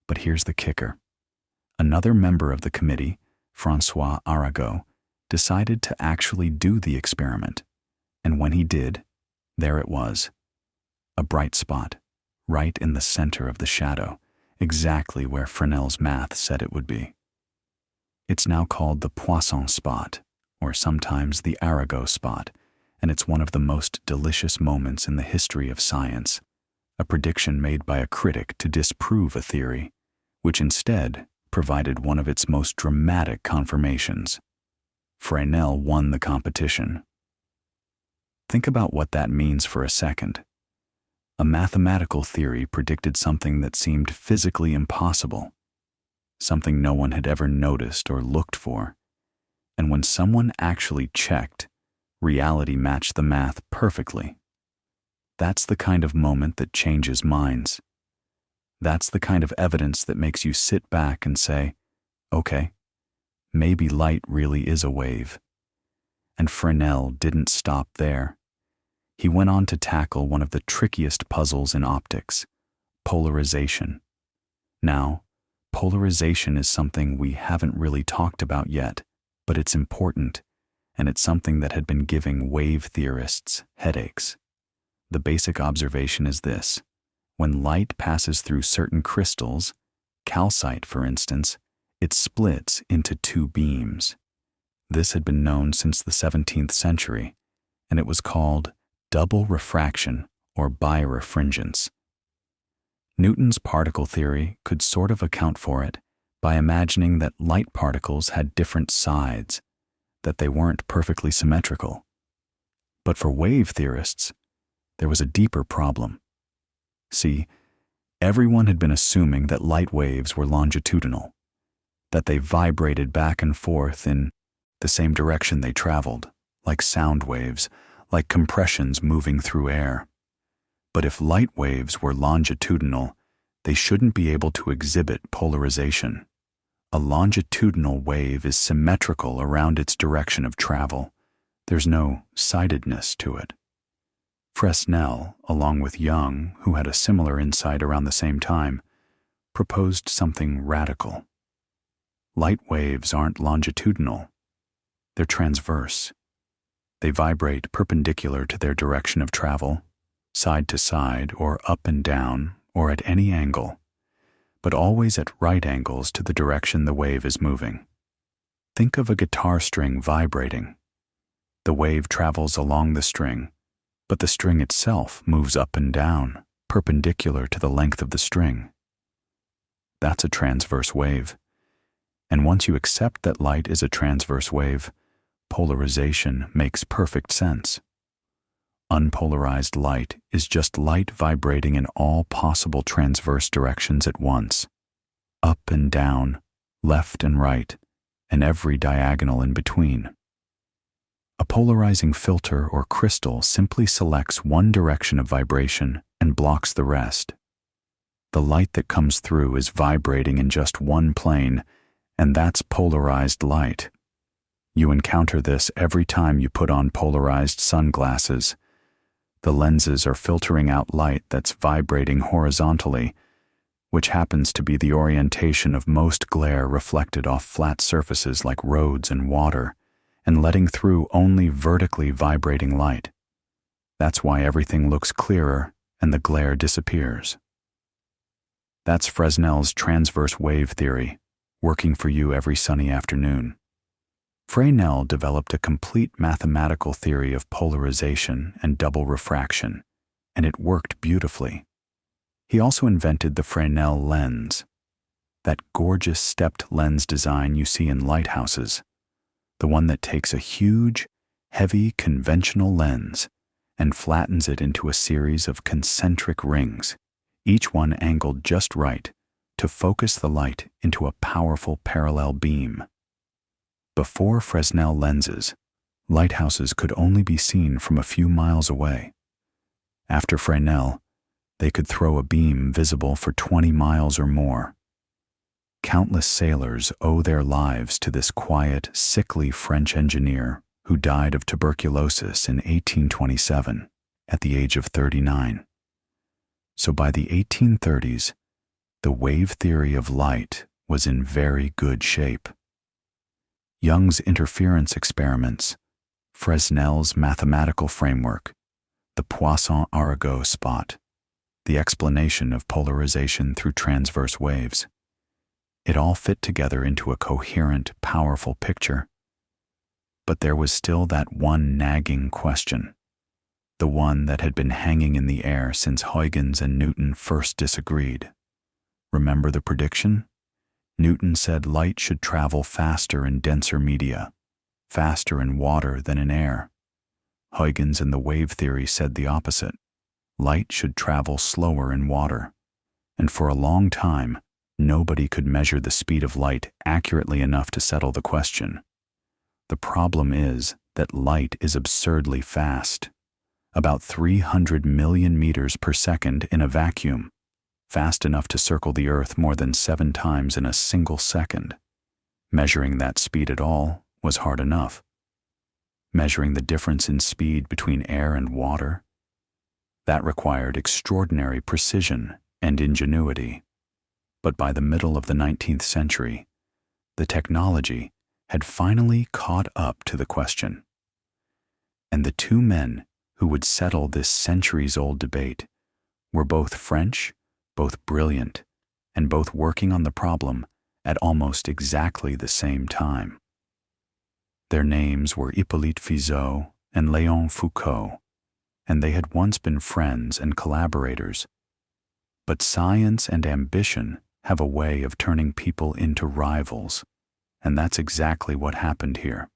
But here's the kicker. Another member of the committee, François Arago, decided to actually do the experiment, and when he did, there it was, a bright spot, right in the center of the shadow, exactly where Fresnel's math said it would be. It's now called the Poisson spot, or sometimes the Arago spot, and it's one of the most delicious moments in the history of science, a prediction made by a critic to disprove a theory, which instead provided one of its most dramatic confirmations. Fresnel won the competition. Think about what that means for a second. A mathematical theory predicted something that seemed physically impossible, something no one had ever noticed or looked for. And when someone actually checked, reality matched the math perfectly. That's the kind of moment that changes minds. That's the kind of evidence that makes you sit back and say, okay, maybe light really is a wave. And Fresnel didn't stop there. He went on to tackle one of the trickiest puzzles in optics, polarization. Now, polarization is something we haven't really talked about yet, but it's important, and it's something that had been giving wave theorists headaches. The basic observation is this: when light passes through certain crystals, calcite for instance, it splits into two beams. This had been known since the 17th century, and it was called double refraction or birefringence. Newton's particle theory could sort of account for it by imagining that light particles had different sides, that they weren't perfectly symmetrical. But for wave theorists, there was a deeper problem. See, everyone had been assuming that light waves were longitudinal, that they vibrated back and forth in the same direction they traveled, like sound waves, like compressions moving through air. But if light waves were longitudinal, they shouldn't be able to exhibit polarization. A longitudinal wave is symmetrical around its direction of travel. There's no sidedness to it. Fresnel, along with Young, who had a similar insight around the same time, proposed something radical. Light waves aren't longitudinal. They're transverse. They vibrate perpendicular to their direction of travel, side to side or up and down or at any angle, but always at right angles to the direction the wave is moving. Think of a guitar string vibrating. The wave travels along the string, but the string itself moves up and down, perpendicular to the length of the string. That's a transverse wave. And once you accept that light is a transverse wave, polarization makes perfect sense. Unpolarized light is just light vibrating in all possible transverse directions at once, up and down, left and right, and every diagonal in between. A polarizing filter or crystal simply selects one direction of vibration and blocks the rest. The light that comes through is vibrating in just one plane, and that's polarized light. You encounter this every time you put on polarized sunglasses. The lenses are filtering out light that's vibrating horizontally, which happens to be the orientation of most glare reflected off flat surfaces like roads and water, and letting through only vertically vibrating light. That's why everything looks clearer and the glare disappears. That's Fresnel's transverse wave theory, working for you every sunny afternoon. Fresnel developed a complete mathematical theory of polarization and double refraction, and it worked beautifully. He also invented the Fresnel lens, that gorgeous stepped lens design you see in lighthouses, the one that takes a huge, heavy conventional lens and flattens it into a series of concentric rings, each one angled just right to focus the light into a powerful parallel beam. Before Fresnel lenses, lighthouses could only be seen from a few miles away. After Fresnel, they could throw a beam visible for 20 miles or more. Countless sailors owe their lives to this quiet, sickly French engineer who died of tuberculosis in 1827 at the age of 39. So by the 1830s, the wave theory of light was in very good shape. Young's interference experiments, Fresnel's mathematical framework, the Poisson-Arago spot, the explanation of polarization through transverse waves. It all fit together into a coherent, powerful picture. But there was still that one nagging question, the one that had been hanging in the air since Huygens and Newton first disagreed. Remember the prediction? Newton said light should travel faster in denser media, faster in water than in air. Huygens and the wave theory said the opposite. Light should travel slower in water. And for a long time, nobody could measure the speed of light accurately enough to settle the question. The problem is that light is absurdly fast, about 300 million meters per second in a vacuum, fast enough to circle the Earth more than 7 times in a single second. Measuring that speed at all was hard enough. Measuring the difference in speed between air and water, that required extraordinary precision and ingenuity. But by the middle of the 19th century, the technology had finally caught up to the question. And the two men who would settle this centuries-old debate were both French, both brilliant, and both working on the problem at almost exactly the same time. Their names were Hippolyte Fizeau and Léon Foucault, and they had once been friends and collaborators. But science and ambition have a way of turning people into rivals, and that's exactly what happened here.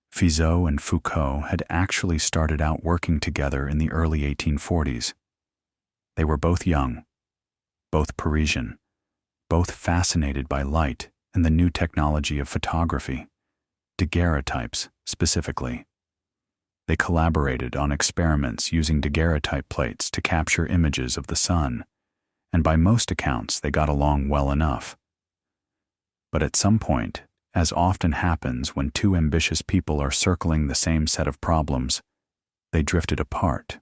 Fizeau and Foucault had actually started out working together in the early 1840s. They were both young, both Parisian, both fascinated by light and the new technology of photography, daguerreotypes specifically. They collaborated on experiments using daguerreotype plates to capture images of the sun, and by most accounts they got along well enough. But at some point, as often happens when two ambitious people are circling the same set of problems, they drifted apart.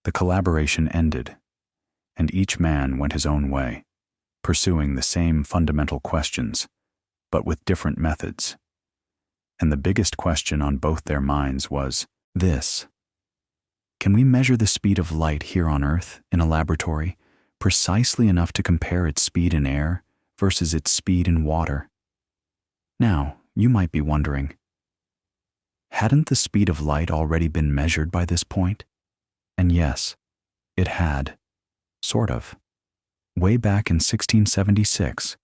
The collaboration ended, and each man went his own way, pursuing the same fundamental questions, but with different methods. And the biggest question on both their minds was this: can we measure the speed of light here on Earth in a laboratory precisely enough to compare its speed in air versus its speed in water? Now, you might be wondering, Hadn't the speed of light already been measured by this point? And yes, it had. Sort of. Way back in 1676,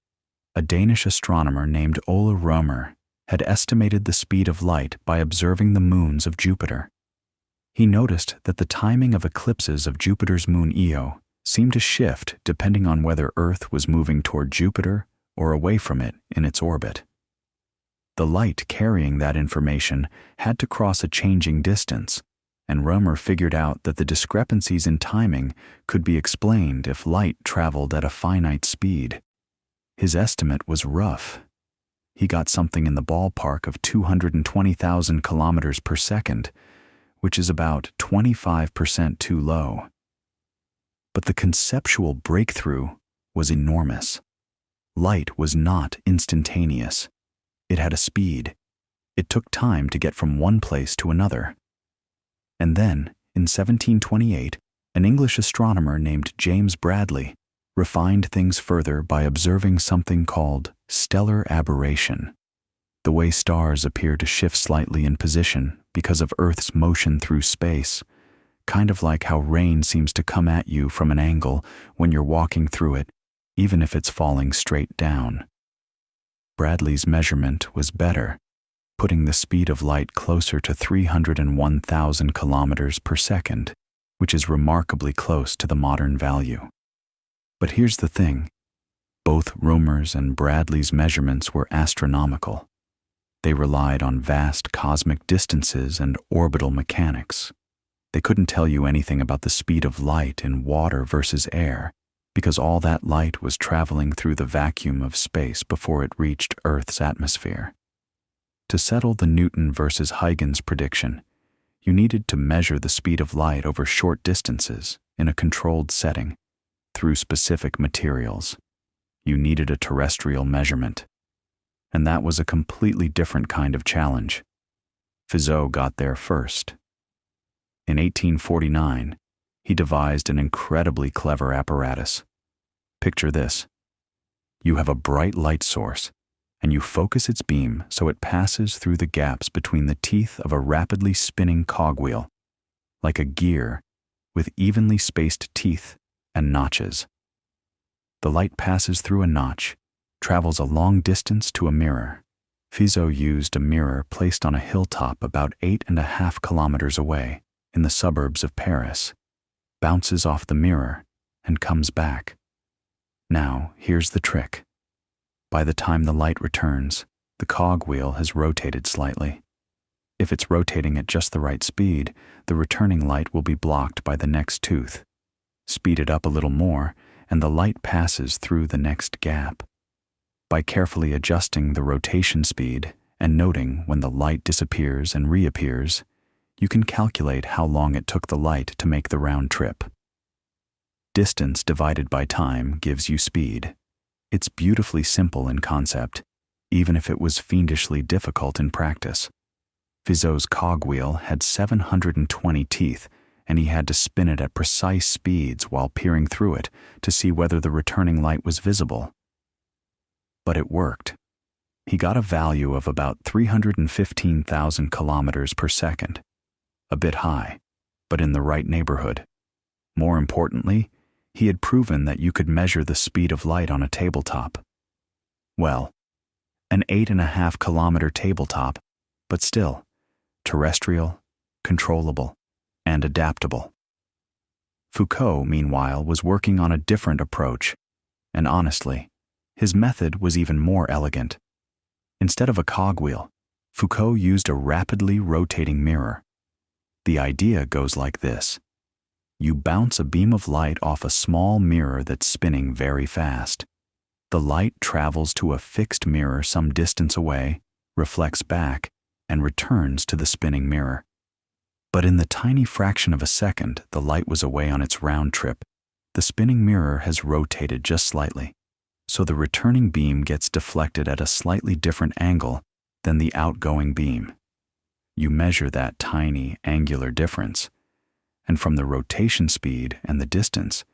a Danish astronomer named Ole Rømer had estimated the speed of light by observing the moons of Jupiter. He noticed that the timing of eclipses of Jupiter's moon Io seemed to shift depending on whether Earth was moving toward Jupiter or away from it in its orbit. The light carrying that information had to cross a changing distance, and Rømer figured out that the discrepancies in timing could be explained if light traveled at a finite speed. His estimate was rough. He got something in the ballpark of 220,000 kilometers per second, which is about 25% too low. But the conceptual breakthrough was enormous. Light was not instantaneous. It had a speed. It took time to get from one place to another. And then, in 1728, an English astronomer named James Bradley refined things further by observing something called stellar aberration, the way stars appear to shift slightly in position because of Earth's motion through space, kind of like how rain seems to come at you from an angle when you're walking through it, even if it's falling straight down. Bradley's measurement was better, putting the speed of light closer to 301,000 kilometers per second, which is remarkably close to the modern value. But here's the thing. Both Rømer's and Bradley's measurements were astronomical. They relied on vast cosmic distances and orbital mechanics. They couldn't tell you anything about the speed of light in water versus air, because all that light was traveling through the vacuum of space before it reached Earth's atmosphere. To settle the Newton versus Huygens prediction, you needed to measure the speed of light over short distances in a controlled setting through specific materials. You needed a terrestrial measurement. And that was a completely different kind of challenge. Fizeau got there first. In 1849, he devised an incredibly clever apparatus. Picture this. You have a bright light source, and you focus its beam so it passes through the gaps between the teeth of a rapidly spinning cogwheel, like a gear with evenly spaced teeth and notches. The light passes through a notch, travels a long distance to a mirror. Fizeau used a mirror placed on a hilltop about 8.5 kilometers away in the suburbs of Paris, bounces off the mirror, and comes back. Now, here's the trick. By the time the light returns, the cogwheel has rotated slightly. If it's rotating at just the right speed, the returning light will be blocked by the next tooth. Speed it up a little more, and the light passes through the next gap. By carefully adjusting the rotation speed and noting when the light disappears and reappears, you can calculate how long it took the light to make the round trip. Distance divided by time gives you speed. It's beautifully simple in concept, even if it was fiendishly difficult in practice. Fizeau's cogwheel had 720 teeth, and he had to spin it at precise speeds while peering through it to see whether the returning light was visible. But it worked. He got a value of about 315,000 kilometers per second. A bit high, but in the right neighborhood. More importantly, he had proven that you could measure the speed of light on a tabletop. Well, an 8.5 kilometer tabletop, but still, terrestrial, controllable, and adaptable. Foucault, meanwhile, was working on a different approach, and honestly, his method was even more elegant. Instead of a cogwheel, Foucault used a rapidly rotating mirror. The idea goes like this. You bounce a beam of light off a small mirror that's spinning very fast. The light travels to a fixed mirror some distance away, reflects back, and returns to the spinning mirror. But in the tiny fraction of a second the light was away on its round trip, the spinning mirror has rotated just slightly, so the returning beam gets deflected at a slightly different angle than the outgoing beam. You measure that tiny angular difference, and from the rotation speed and the distance,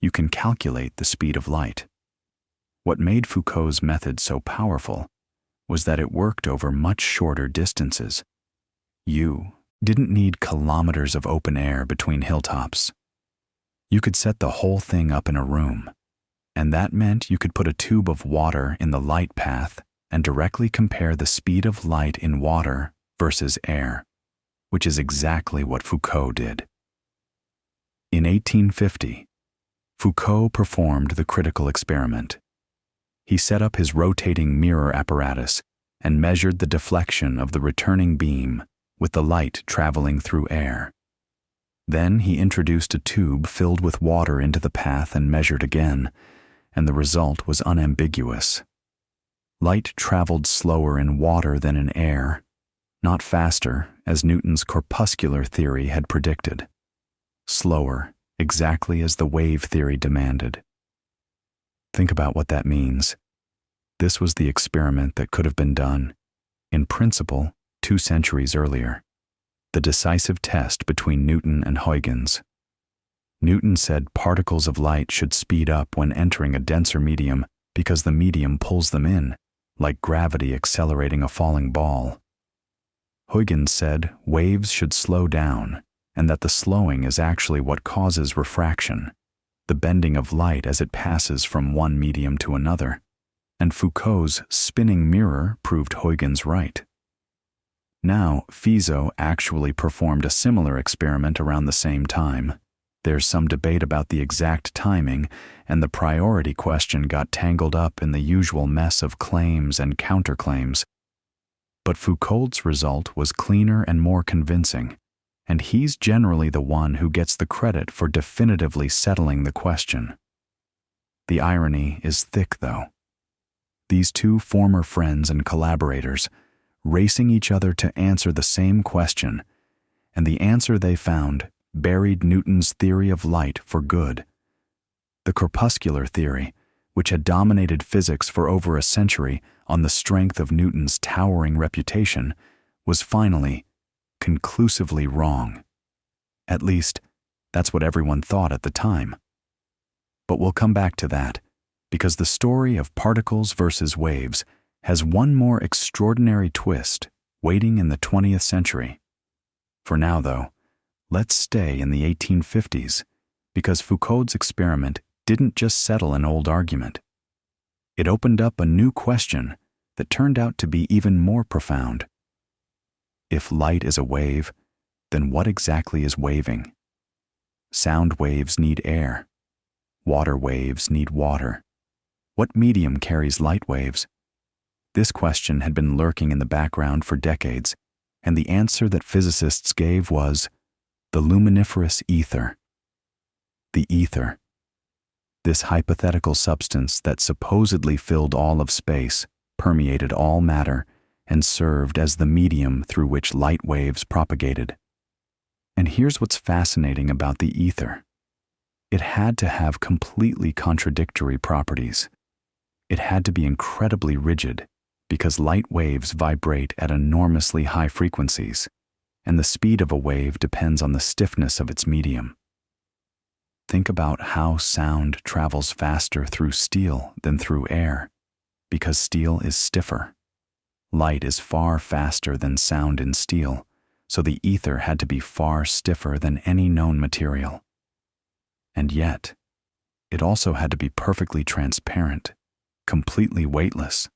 you can calculate the speed of light. What made Foucault's method so powerful was that it worked over much shorter distances. You didn't need kilometers of open air between hilltops. You could set the whole thing up in a room, and that meant you could put a tube of water in the light path and directly compare the speed of light in water versus air, which is exactly what Foucault did. In 1850, Foucault performed the critical experiment. He set up his rotating mirror apparatus and measured the deflection of the returning beam with the light traveling through air. Then he introduced a tube filled with water into the path and measured again, and the result was unambiguous. Light traveled slower in water than in air, not faster, as Newton's corpuscular theory had predicted. Slower, exactly as the wave theory demanded. Think about what that means. This was the experiment that could have been done, in principle, 2 centuries earlier. The decisive test between Newton and Huygens. Newton said particles of light should speed up when entering a denser medium because the medium pulls them in, like gravity accelerating a falling ball. Huygens said waves should slow down, and that the slowing is actually what causes refraction, the bending of light as it passes from one medium to another, and Foucault's spinning mirror proved Huygens right. Now, Fizeau actually performed a similar experiment around the same time. There's some debate about the exact timing, and the priority question got tangled up in the usual mess of claims and counterclaims. But Foucault's result was cleaner and more convincing, and he's generally the one who gets the credit for definitively settling the question. The irony is thick, though. These 2 former friends and collaborators, racing each other to answer the same question, and the answer they found buried Newton's theory of light for good. The corpuscular theory, which had dominated physics for over a century on the strength of Newton's towering reputation, was finally, conclusively wrong. At least, that's what everyone thought at the time. But we'll come back to that, because the story of particles versus waves has one more extraordinary twist waiting in the 20th century. For now, though, let's stay in the 1850s, because Foucault's experiment didn't just settle an old argument. It opened up a new question that turned out to be even more profound. If light is a wave, then what exactly is waving? Sound waves need air. Water waves need water. What medium carries light waves? This question had been lurking in the background for decades, and the answer that physicists gave was the luminiferous ether. The ether. This hypothetical substance that supposedly filled all of space, permeated all matter, and served as the medium through which light waves propagated. And here's what's fascinating about the ether. It had to have completely contradictory properties. It had to be incredibly rigid, because light waves vibrate at enormously high frequencies, and the speed of a wave depends on the stiffness of its medium. Think about how sound travels faster through steel than through air, because steel is stiffer. Light is far faster than sound in steel, so the ether had to be far stiffer than any known material. And yet, it also had to be perfectly transparent, completely weightless,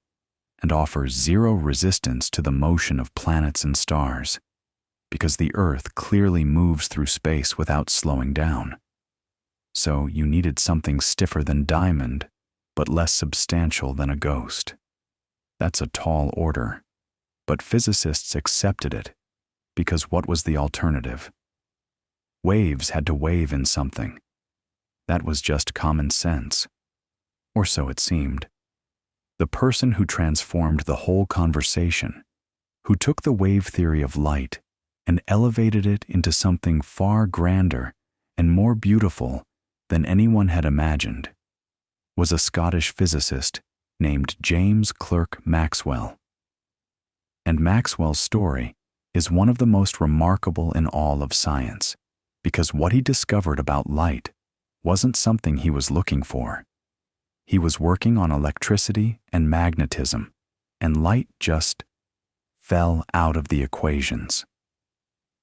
and offers zero resistance to the motion of planets and stars, because the Earth clearly moves through space without slowing down. So you needed something stiffer than diamond, but less substantial than a ghost. That's a tall order, but physicists accepted it, because what was the alternative? Waves had to wave in something. That was just common sense. Or so it seemed. The person who transformed the whole conversation, who took the wave theory of light and elevated it into something far grander and more beautiful than anyone had imagined, was a Scottish physicist named James Clerk Maxwell. And Maxwell's story is one of the most remarkable in all of science, because what he discovered about light wasn't something he was looking for. He was working on electricity and magnetism, and light just fell out of the equations.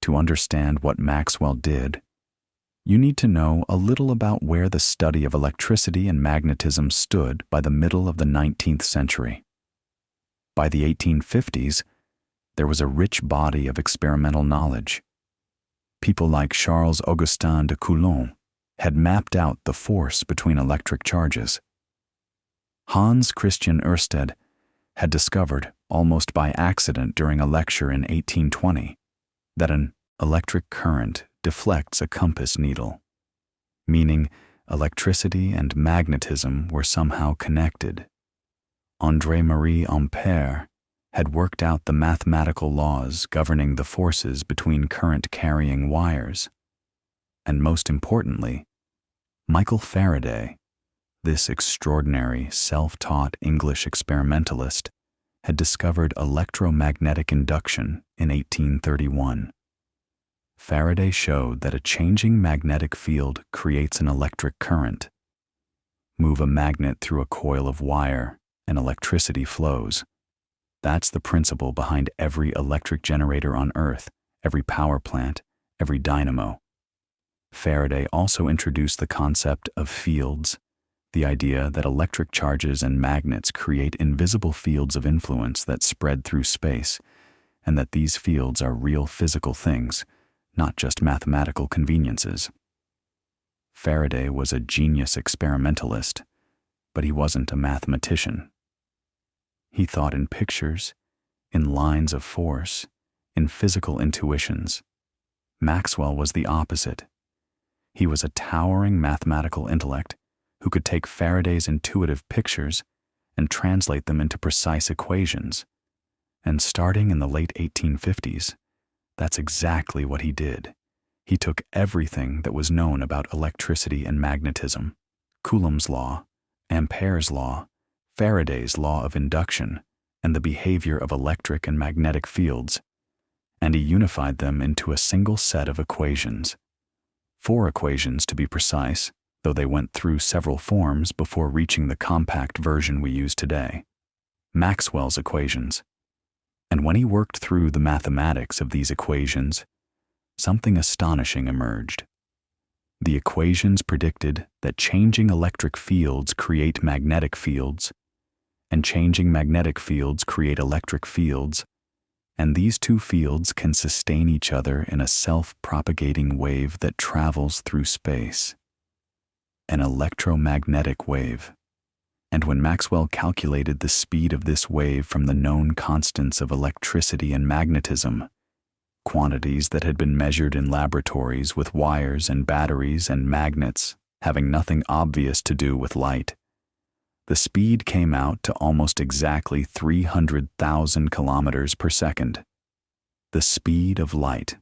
To understand what Maxwell did, you need to know a little about where the study of electricity and magnetism stood by the middle of the 19th century. By the 1850s, there was a rich body of experimental knowledge. People like Charles-Augustin de Coulomb had mapped out the force between electric charges. Hans Christian Ørsted had discovered, almost by accident during a lecture in 1820, that an electric current deflects a compass needle, meaning electricity and magnetism were somehow connected. André-Marie Ampère had worked out the mathematical laws governing the forces between current-carrying wires. And most importantly, Michael Faraday, this extraordinary self-taught English experimentalist, had discovered electromagnetic induction in 1831. Faraday showed that a changing magnetic field creates an electric current. Move a magnet through a coil of wire, and electricity flows. That's the principle behind every electric generator on Earth, every power plant, every dynamo. Faraday also introduced the concept of fields, the idea that electric charges and magnets create invisible fields of influence that spread through space, and that these fields are real physical things, not just mathematical conveniences. Faraday was a genius experimentalist, but he wasn't a mathematician. He thought in pictures, in lines of force, in physical intuitions. Maxwell was the opposite. He was a towering mathematical intellect who could take Faraday's intuitive pictures and translate them into precise equations. And starting in the late 1850s, that's exactly what he did. He took everything that was known about electricity and magnetism, Coulomb's law, Ampere's law, Faraday's law of induction, and the behavior of electric and magnetic fields, and he unified them into a single set of equations. 4 equations to be precise, though they went through several forms before reaching the compact version we use today. Maxwell's equations. And when he worked through the mathematics of these equations, something astonishing emerged. The equations predicted that changing electric fields create magnetic fields, and changing magnetic fields create electric fields, and these two fields can sustain each other in a self-propagating wave that travels through space. An electromagnetic wave. And when Maxwell calculated the speed of this wave from the known constants of electricity and magnetism, quantities that had been measured in laboratories with wires and batteries and magnets having nothing obvious to do with light, the speed came out to almost exactly 300,000 kilometers per second. The speed of light.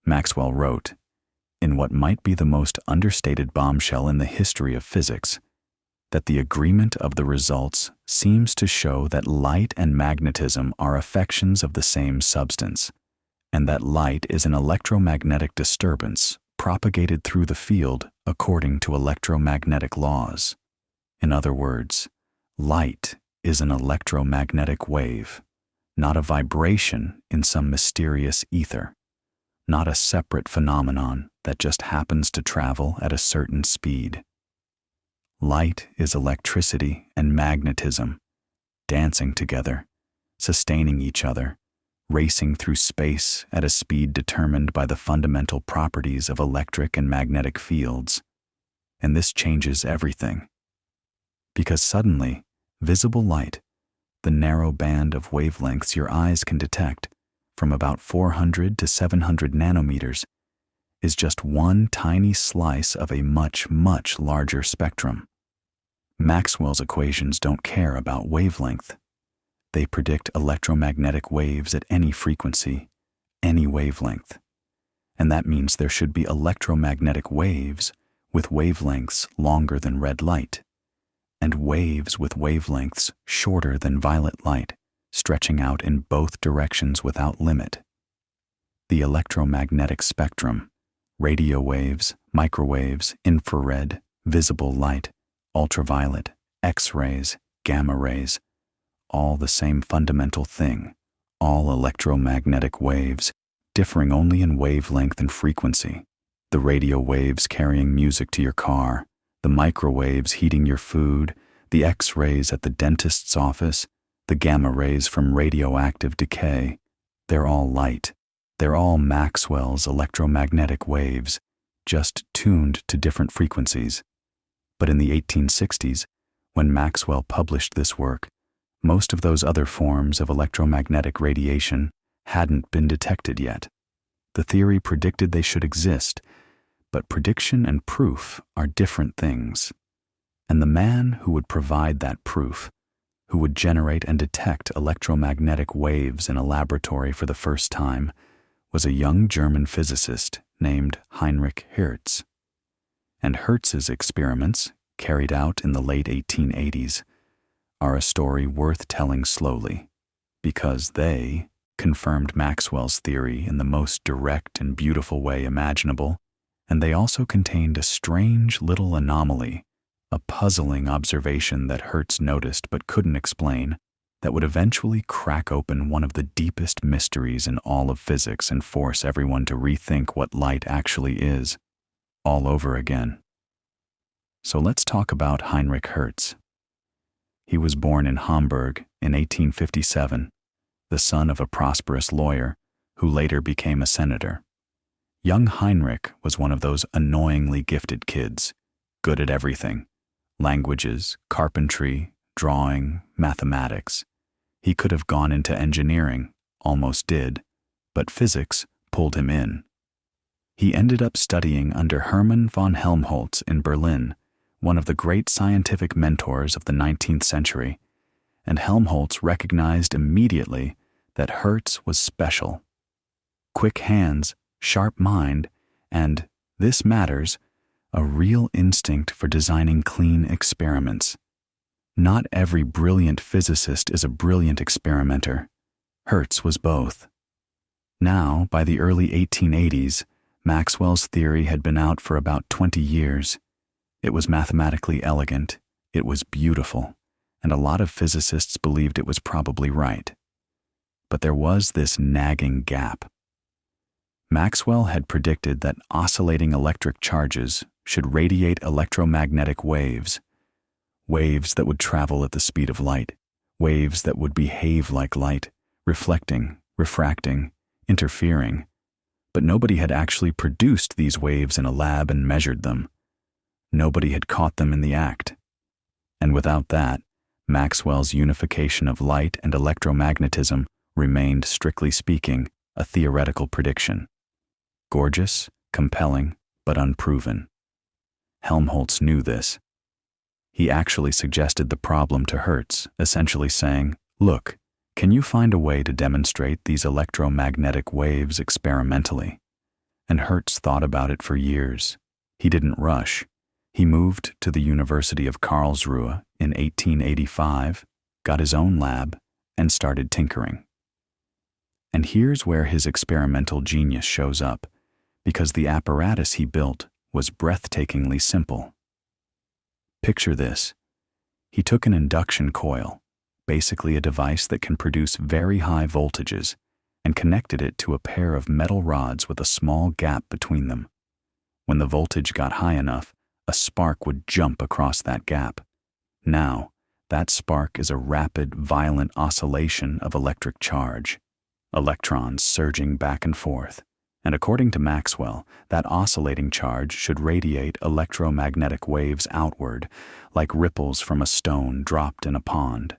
Maxwell wrote, in what might be the most understated bombshell in the history of physics, that the agreement of the results seems to show that light and magnetism are affections of the same substance, and that light is an electromagnetic disturbance propagated through the field according to electromagnetic laws. In other words, light is an electromagnetic wave, not a vibration in some mysterious ether, not a separate phenomenon that just happens to travel at a certain speed. Light is electricity and magnetism, dancing together, sustaining each other, racing through space at a speed determined by the fundamental properties of electric and magnetic fields. And this changes everything. Because suddenly, visible light, the narrow band of wavelengths your eyes can detect, from about 400 to 700 nanometers, is just one tiny slice of a much, much larger spectrum. Maxwell's equations don't care about wavelength. They predict electromagnetic waves at any frequency, any wavelength. And that means there should be electromagnetic waves with wavelengths longer than red light, and waves with wavelengths shorter than violet light, stretching out in both directions without limit. The electromagnetic spectrum, radio waves, microwaves, infrared, visible light, ultraviolet, X-rays, gamma rays, all the same fundamental thing, all electromagnetic waves, differing only in wavelength and frequency. The radio waves carrying music to your car, the microwaves heating your food, the X-rays at the dentist's office, the gamma rays from radioactive decay. They're all light. They're all Maxwell's electromagnetic waves, just tuned to different frequencies. But in the 1860s, when Maxwell published this work, most of those other forms of electromagnetic radiation hadn't been detected yet. The theory predicted they should exist, but prediction and proof are different things. And the man who would provide that proof, who would generate and detect electromagnetic waves in a laboratory for the first time, was a young German physicist named Heinrich Hertz. And Hertz's experiments, carried out in the late 1880s, are a story worth telling slowly, because they confirmed Maxwell's theory in the most direct and beautiful way imaginable, and they also contained a strange little anomaly, a puzzling observation that Hertz noticed but couldn't explain, that would eventually crack open one of the deepest mysteries in all of physics and force everyone to rethink what light actually is, all over again. So let's talk about Heinrich Hertz. He was born in Hamburg in 1857, the son of a prosperous lawyer who later became a senator. Young Heinrich was one of those annoyingly gifted kids, good at everything: languages, carpentry, drawing, mathematics. He could have gone into engineering, almost did, but physics pulled him in. He ended up studying under Hermann von Helmholtz in Berlin, one of the great scientific mentors of the 19th century, and Helmholtz recognized immediately that Hertz was special. Quick hands, sharp mind, and, this matters, a real instinct for designing clean experiments. Not every brilliant physicist is a brilliant experimenter. Hertz was both. Now, by the early 1880s, Maxwell's theory had been out for about 20 years. It was mathematically elegant, it was beautiful, and a lot of physicists believed it was probably right. But there was this nagging gap. Maxwell had predicted that oscillating electric charges should radiate electromagnetic waves, waves that would travel at the speed of light, waves that would behave like light, reflecting, refracting, interfering. But nobody had actually produced these waves in a lab and measured them. Nobody had caught them in the act. And without that, Maxwell's unification of light and electromagnetism remained, strictly speaking, a theoretical prediction. Gorgeous, compelling, but unproven. Helmholtz knew this. He actually suggested the problem to Hertz, essentially saying, "Look, can you find a way to demonstrate these electromagnetic waves experimentally?" And Hertz thought about it for years. He didn't rush. He moved to the University of Karlsruhe in 1885, got his own lab, and started tinkering. And here's where his experimental genius shows up, because the apparatus he built was breathtakingly simple. Picture this. He took an induction coil, basically a device that can produce very high voltages, and connected it to a pair of metal rods with a small gap between them. When the voltage got high enough, a spark would jump across that gap. Now, that spark is a rapid, violent oscillation of electric charge, electrons surging back and forth. And according to Maxwell, that oscillating charge should radiate electromagnetic waves outward, like ripples from a stone dropped in a pond.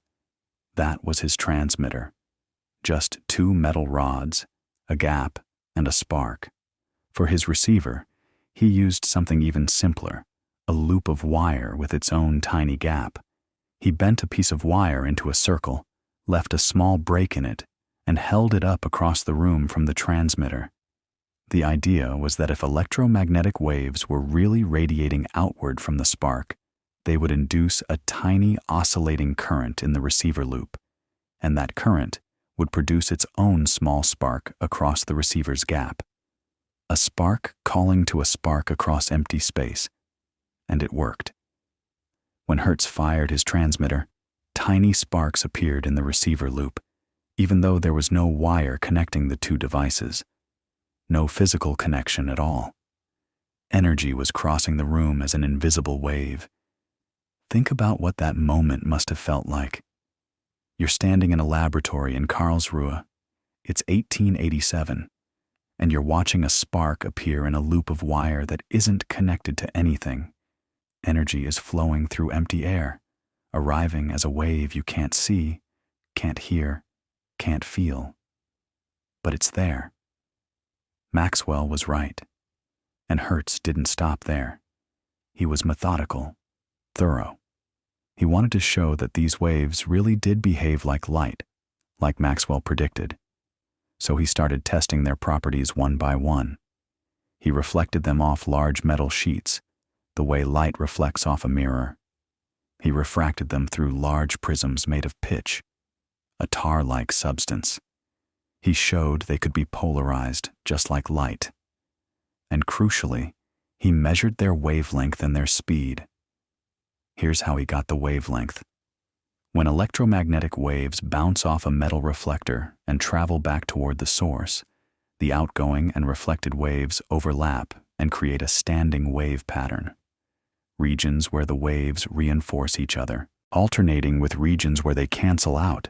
That was his transmitter. Just two metal rods, a gap, and a spark. For his receiver, he used something even simpler, a loop of wire with its own tiny gap. He bent a piece of wire into a circle, left a small break in it, and held it up across the room from the transmitter. The idea was that if electromagnetic waves were really radiating outward from the spark, they would induce a tiny oscillating current in the receiver loop, and that current would produce its own small spark across the receiver's gap. A spark calling to a spark across empty space. And it worked. When Hertz fired his transmitter, tiny sparks appeared in the receiver loop, even though there was no wire connecting the two devices. No physical connection at all. Energy was crossing the room as an invisible wave. Think about what that moment must have felt like. You're standing in a laboratory in Karlsruhe. It's 1887, and you're watching a spark appear in a loop of wire that isn't connected to anything. Energy is flowing through empty air, arriving as a wave you can't see, can't hear, can't feel. But it's there. Maxwell was right. And Hertz didn't stop there. He was methodical, thorough. He wanted to show that these waves really did behave like light, like Maxwell predicted. So he started testing their properties one by one. He reflected them off large metal sheets, the way light reflects off a mirror. He refracted them through large prisms made of pitch, a tar-like substance. He showed they could be polarized just like light. And crucially, he measured their wavelength and their speed. Here's how he got the wavelength. When electromagnetic waves bounce off a metal reflector and travel back toward the source, the outgoing and reflected waves overlap and create a standing wave pattern. Regions where the waves reinforce each other, alternating with regions where they cancel out.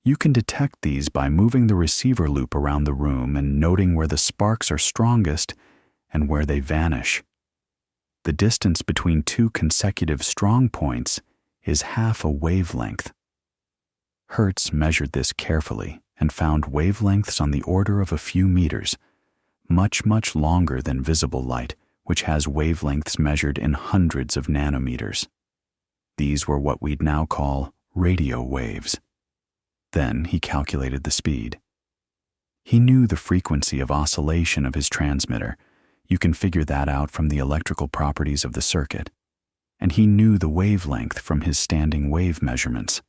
You can detect these by moving the receiver loop around the room and noting where the sparks are strongest and where they vanish. The distance between two consecutive strong points is half a wavelength. Hertz measured this carefully and found wavelengths on the order of a few meters, much, much longer than visible light, which has wavelengths measured in hundreds of nanometers. These were what we'd now call radio waves. Then he calculated the speed. He knew the frequency of oscillation of his transmitter. You can figure that out from the electrical properties of the circuit. And he knew the wavelength from his standing wave measurements.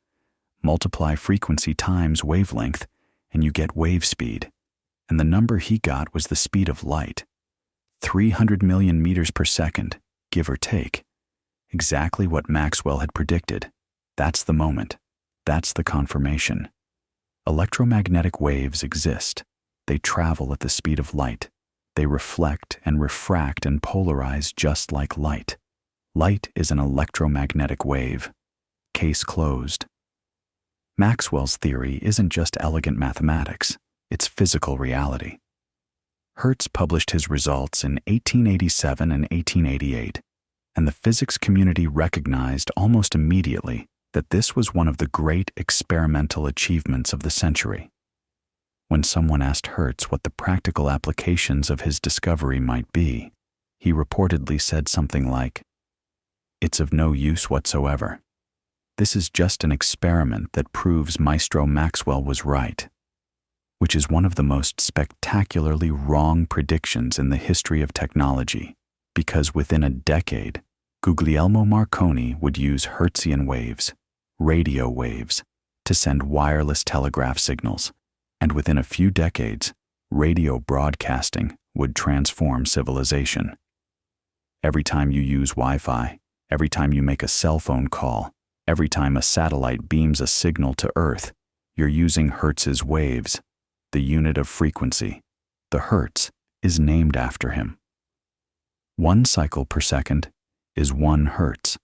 Multiply frequency times wavelength, and you get wave speed. And the number he got was the speed of light. 300 million meters per second, give or take. Exactly what Maxwell had predicted. That's the moment. That's the confirmation. Electromagnetic waves exist. They travel at the speed of light. They reflect and refract and polarize just like light. Light is an electromagnetic wave. Case closed. Maxwell's theory isn't just elegant mathematics, it's physical reality. Hertz published his results in 1887 and 1888, and the physics community recognized almost immediately that this was one of the great experimental achievements of the century. When someone asked Hertz what the practical applications of his discovery might be, he reportedly said something like, "It's of no use whatsoever. This is just an experiment that proves Maestro Maxwell was right," which is one of the most spectacularly wrong predictions in the history of technology, because within a decade, Guglielmo Marconi would use Hertzian waves, radio waves, to send wireless telegraph signals, and within a few decades, radio broadcasting would transform civilization. Every time you use Wi-Fi, every time you make a cell phone call, every time a satellite beams a signal to Earth, you're using Hertz's waves. The unit of frequency, the Hertz, is named after him. 1 cycle per second is 1 Hertz.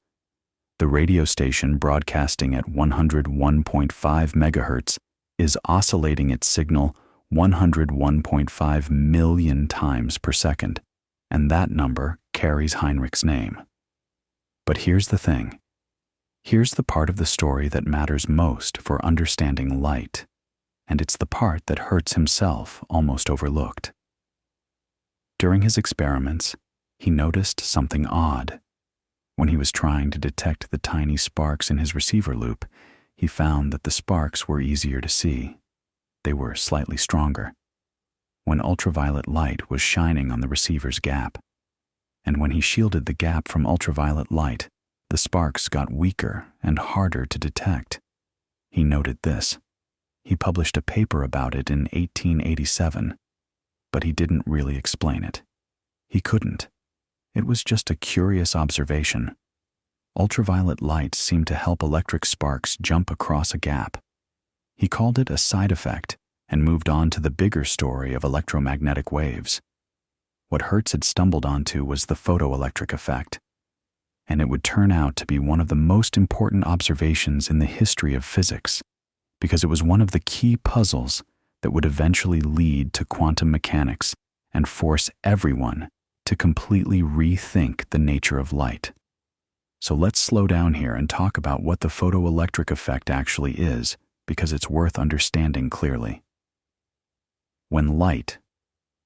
The radio station broadcasting at 101.5 megahertz is oscillating its signal 101.5 million times per second, and that number carries Heinrich's name. But here's the thing. Here's the part of the story that matters most for understanding light, and it's the part that Hertz himself almost overlooked. During his experiments, he noticed something odd. When he was trying to detect the tiny sparks in his receiver loop, he found that the sparks were easier to see. They were slightly stronger. When ultraviolet light was shining on the receiver's gap, and when he shielded the gap from ultraviolet light, the sparks got weaker and harder to detect. He noted this. He published a paper about it in 1887, but he didn't really explain it. He couldn't. It was just a curious observation. Ultraviolet light seemed to help electric sparks jump across a gap. He called it a side effect, and moved on to the bigger story of electromagnetic waves. What Hertz had stumbled onto was the photoelectric effect, and it would turn out to be one of the most important observations in the history of physics, because it was one of the key puzzles that would eventually lead to quantum mechanics and force everyone to completely rethink the nature of light. So let's slow down here and talk about what the photoelectric effect actually is, because it's worth understanding clearly. When light,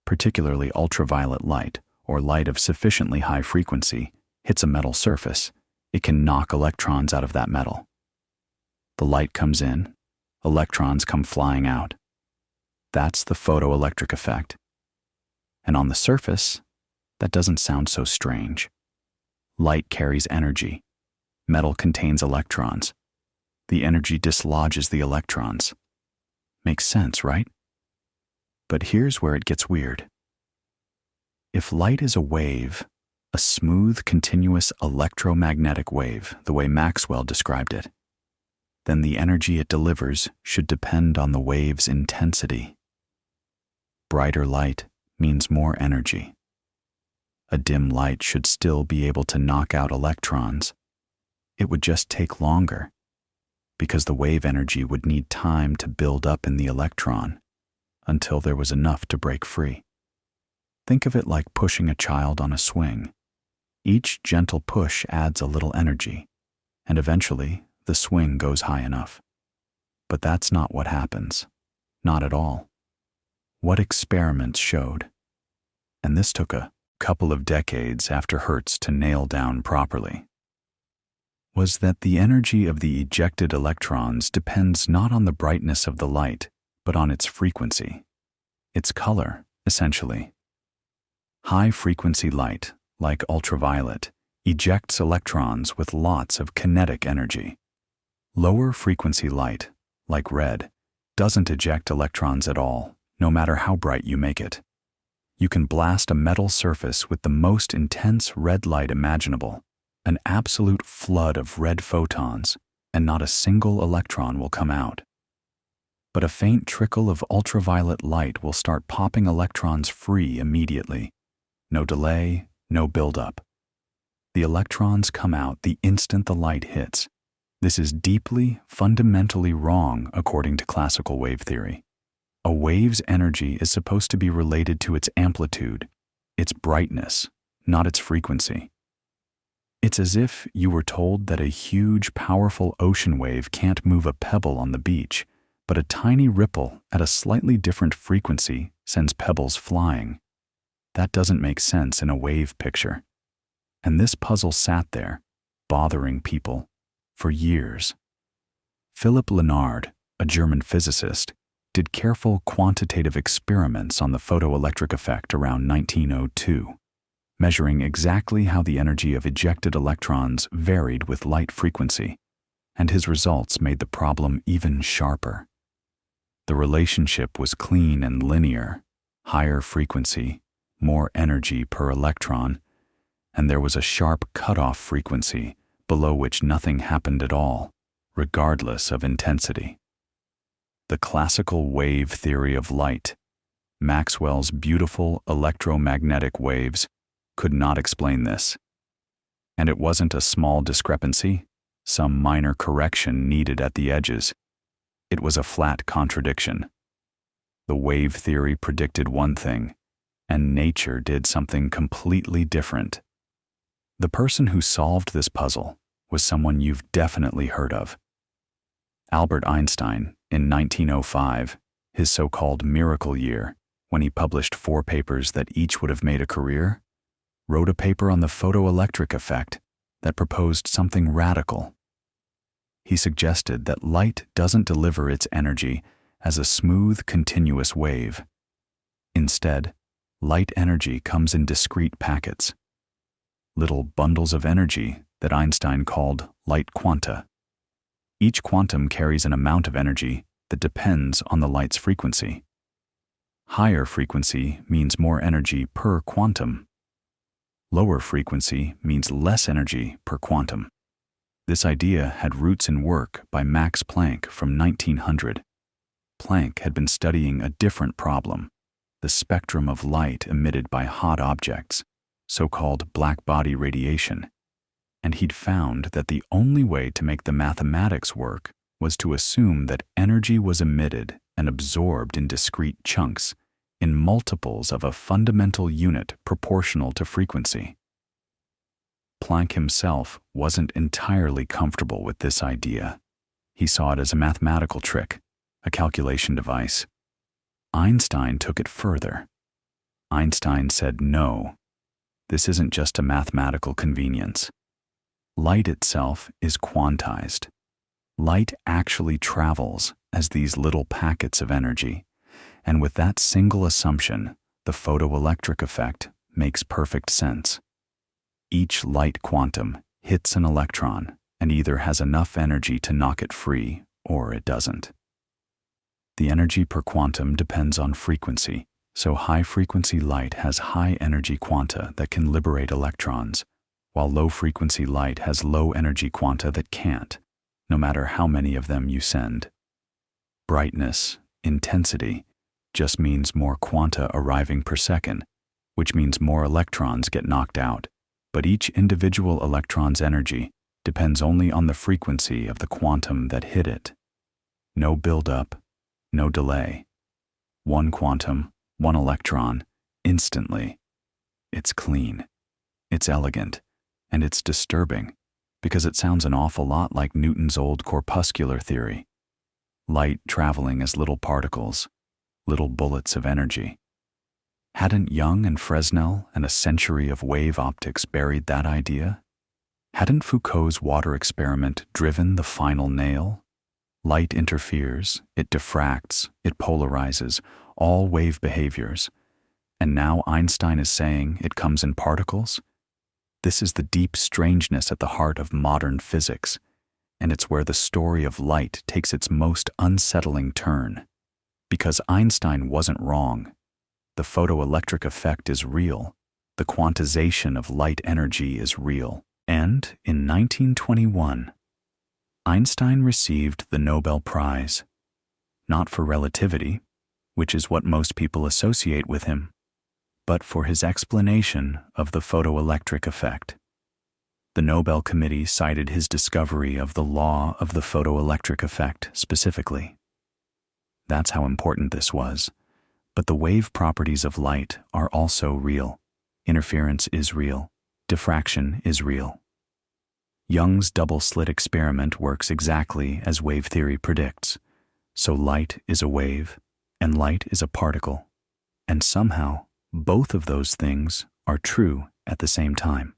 particularly ultraviolet light or light of sufficiently high frequency, hits a metal surface, it can knock electrons out of that metal. The light comes in, electrons come flying out. That's the photoelectric effect. And on the surface, that doesn't sound so strange. Light carries energy. Metal contains electrons. The energy dislodges the electrons. Makes sense, right? But here's where it gets weird. If light is a wave, a smooth, continuous electromagnetic wave, the way Maxwell described it, then the energy it delivers should depend on the wave's intensity. Brighter light means more energy. A dim light should still be able to knock out electrons. It would just take longer, because the wave energy would need time to build up in the electron until there was enough to break free. Think of it like pushing a child on a swing. Each gentle push adds a little energy, and eventually the swing goes high enough. But that's not what happens. Not at all. What experiments showed, and this took a couple of decades after Hertz to nail down properly, was that the energy of the ejected electrons depends not on the brightness of the light, but on its frequency, its color, essentially. High-frequency light, like ultraviolet, ejects electrons with lots of kinetic energy. Lower-frequency light, like red, doesn't eject electrons at all, no matter how bright you make it. You can blast a metal surface with the most intense red light imaginable, an absolute flood of red photons, and not a single electron will come out. But a faint trickle of ultraviolet light will start popping electrons free immediately. No delay, no buildup. The electrons come out the instant the light hits. This is deeply, fundamentally wrong according to classical wave theory. A wave's energy is supposed to be related to its amplitude, its brightness, not its frequency. It's as if you were told that a huge, powerful ocean wave can't move a pebble on the beach, but a tiny ripple at a slightly different frequency sends pebbles flying. That doesn't make sense in a wave picture. And this puzzle sat there, bothering people, for years. Philipp Lenard, a German physicist, did careful quantitative experiments on the photoelectric effect around 1902, measuring exactly how the energy of ejected electrons varied with light frequency, and his results made the problem even sharper. The relationship was clean and linear, higher frequency, more energy per electron, and there was a sharp cutoff frequency below which nothing happened at all, regardless of intensity. The classical wave theory of light, Maxwell's beautiful electromagnetic waves, could not explain this. And it wasn't a small discrepancy, some minor correction needed at the edges. It was a flat contradiction. The wave theory predicted one thing, and nature did something completely different. The person who solved this puzzle was someone you've definitely heard of. Albert Einstein, in 1905, his so-called miracle year, when he published 4 papers that each would have made a career, wrote a paper on the photoelectric effect that proposed something radical. He suggested that light doesn't deliver its energy as a smooth, continuous wave. Instead, light energy comes in discrete packets, little bundles of energy that Einstein called light quanta. Each quantum carries an amount of energy that depends on the light's frequency. Higher frequency means more energy per quantum. Lower frequency means less energy per quantum. This idea had roots in work by Max Planck from 1900. Planck had been studying a different problem, the spectrum of light emitted by hot objects, so-called black-body radiation, and he'd found that the only way to make the mathematics work was to assume that energy was emitted and absorbed in discrete chunks, in multiples of a fundamental unit proportional to frequency. Planck himself wasn't entirely comfortable with this idea. He saw it as a mathematical trick, a calculation device. Einstein took it further. Einstein said, no, this isn't just a mathematical convenience. Light itself is quantized. Light actually travels as these little packets of energy, and with that single assumption, the photoelectric effect makes perfect sense. Each light quantum hits an electron and either has enough energy to knock it free or it doesn't. The energy per quantum depends on frequency, so high-frequency light has high-energy quanta that can liberate electrons, while low-frequency light has low-energy quanta that can't, no matter how many of them you send. Brightness, intensity, just means more quanta arriving per second, which means more electrons get knocked out, but each individual electron's energy depends only on the frequency of the quantum that hit it. No build-up, no delay. One quantum, one electron, instantly. It's clean, it's elegant, and it's disturbing, because it sounds an awful lot like Newton's old corpuscular theory. Light traveling as little particles, little bullets of energy. Hadn't Young and Fresnel and a century of wave optics buried that idea? Hadn't Foucault's water experiment driven the final nail? Light interferes, it diffracts, it polarizes, all wave behaviors. And now Einstein is saying it comes in particles? This is the deep strangeness at the heart of modern physics, and it's where the story of light takes its most unsettling turn. Because Einstein wasn't wrong. The photoelectric effect is real. The quantization of light energy is real. And in 1921, Einstein received the Nobel Prize, not for relativity, which is what most people associate with him, but for his explanation of the photoelectric effect. The Nobel Committee cited his discovery of the law of the photoelectric effect specifically. That's how important this was. But the wave properties of light are also real. Interference is real. Diffraction is real. Young's double-slit experiment works exactly as wave theory predicts. So light is a wave, and light is a particle. And somehow, both of those things are true at the same time.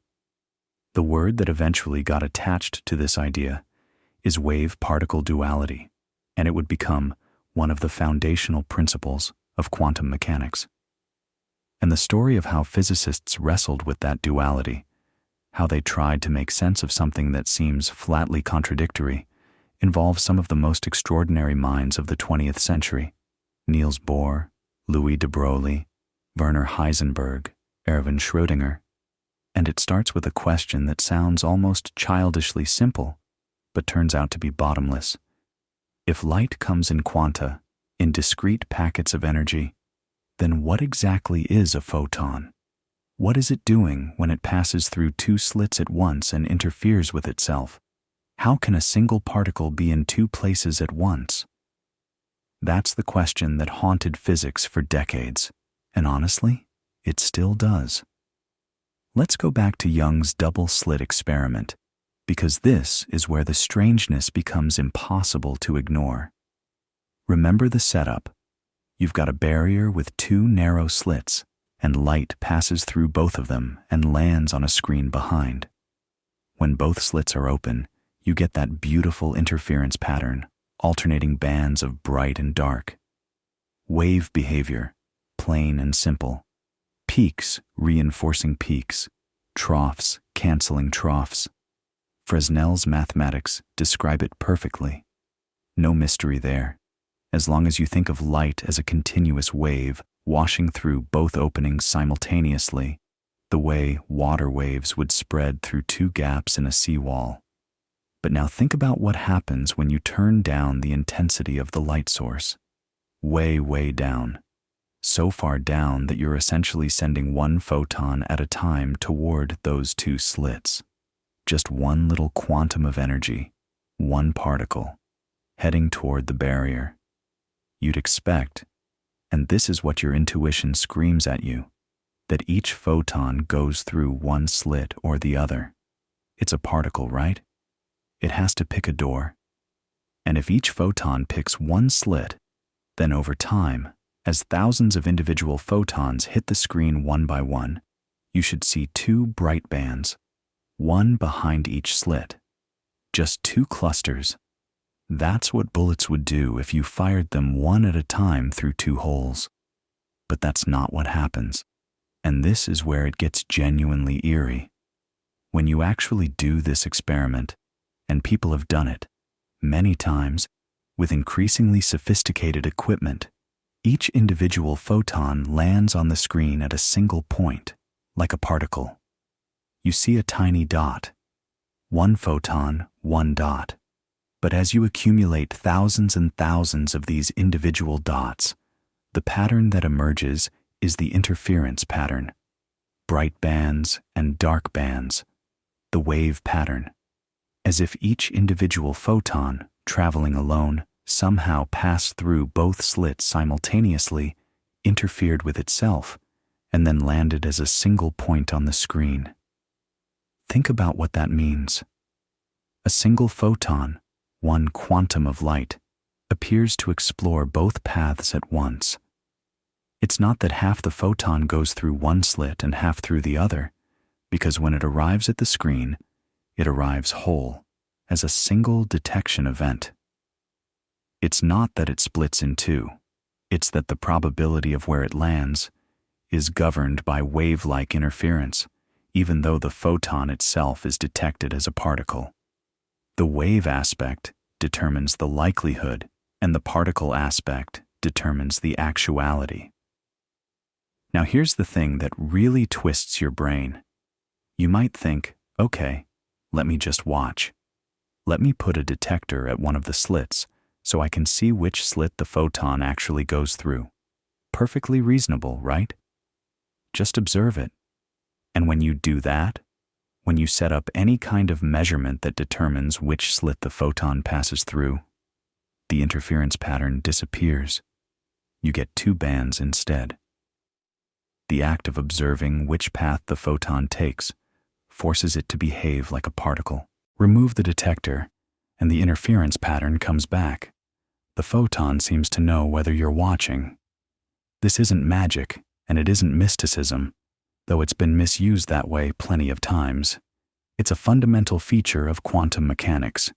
The word that eventually got attached to this idea is wave-particle duality, and it would become one of the foundational principles of quantum mechanics. And the story of how physicists wrestled with that duality, how they tried to make sense of something that seems flatly contradictory, involves some of the most extraordinary minds of the 20th century: Niels Bohr, Louis de Broglie, Werner Heisenberg, Erwin Schrödinger. And it starts with a question that sounds almost childishly simple, but turns out to be bottomless. If light comes in quanta, in discrete packets of energy, then what exactly is a photon? What is it doing when it passes through two slits at once and interferes with itself? How can a single particle be in two places at once? That's the question that haunted physics for decades, and honestly, it still does. Let's go back to Young's double-slit experiment, because this is where the strangeness becomes impossible to ignore. Remember the setup. You've got a barrier with two narrow slits, and light passes through both of them and lands on a screen behind. When both slits are open, you get that beautiful interference pattern, alternating bands of bright and dark. Wave behavior, plain and simple. Peaks reinforcing peaks, troughs canceling troughs. Fresnel's mathematics describe it perfectly. No mystery there. As long as you think of light as a continuous wave washing through both openings simultaneously, the way water waves would spread through two gaps in a seawall. But now think about what happens when you turn down the intensity of the light source. way, way down. So far down that you're essentially sending one photon at a time toward those two slits. Just one little quantum of energy, one particle, heading toward the barrier. You'd expect, and this is what your intuition screams at you, that each photon goes through one slit or the other. It's a particle, right? It has to pick a door. And if each photon picks one slit, then over time, as thousands of individual photons hit the screen one by one, you should see two bright bands, one behind each slit. Just two clusters. That's what bullets would do if you fired them one at a time through two holes. But that's not what happens. And this is where it gets genuinely eerie. When you actually do this experiment, and people have done it many times, with increasingly sophisticated equipment, each individual photon lands on the screen at a single point, like a particle. You see a tiny dot. One photon, one dot. But as you accumulate thousands and thousands of these individual dots, the pattern that emerges is the interference pattern. Bright bands and dark bands. The wave pattern. As if each individual photon, traveling alone, somehow passed through both slits simultaneously, interfered with itself, and then landed as a single point on the screen. Think about what that means. A single photon, one quantum of light, appears to explore both paths at once. It's not that half the photon goes through one slit and half through the other, because when it arrives at the screen, it arrives whole, as a single detection event. It's not that it splits in two, it's that the probability of where it lands is governed by wave-like interference, even though the photon itself is detected as a particle. The wave aspect determines the likelihood, and the particle aspect determines the actuality. Now here's the thing that really twists your brain. You might think, okay, let me just watch. Let me put a detector at one of the slits so I can see which slit the photon actually goes through. Perfectly reasonable, right? Just observe it. And when you do that, when you set up any kind of measurement that determines which slit the photon passes through, the interference pattern disappears. You get two bands instead. The act of observing which path the photon takes forces it to behave like a particle. Remove the detector, and the interference pattern comes back. The photon seems to know whether you're watching. This isn't magic, and it isn't mysticism, though it's been misused that way plenty of times. It's a fundamental feature of quantum mechanics,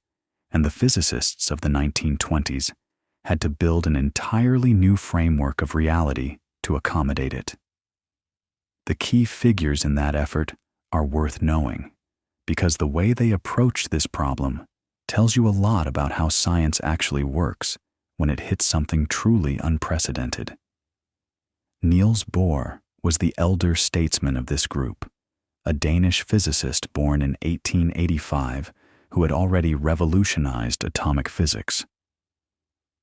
and the physicists of the 1920s had to build an entirely new framework of reality to accommodate it. The key figures in that effort are worth knowing, because the way they approached this problem tells you a lot about how science actually works when it hits something truly unprecedented. Niels Bohr was the elder statesman of this group, a Danish physicist born in 1885 who had already revolutionized atomic physics.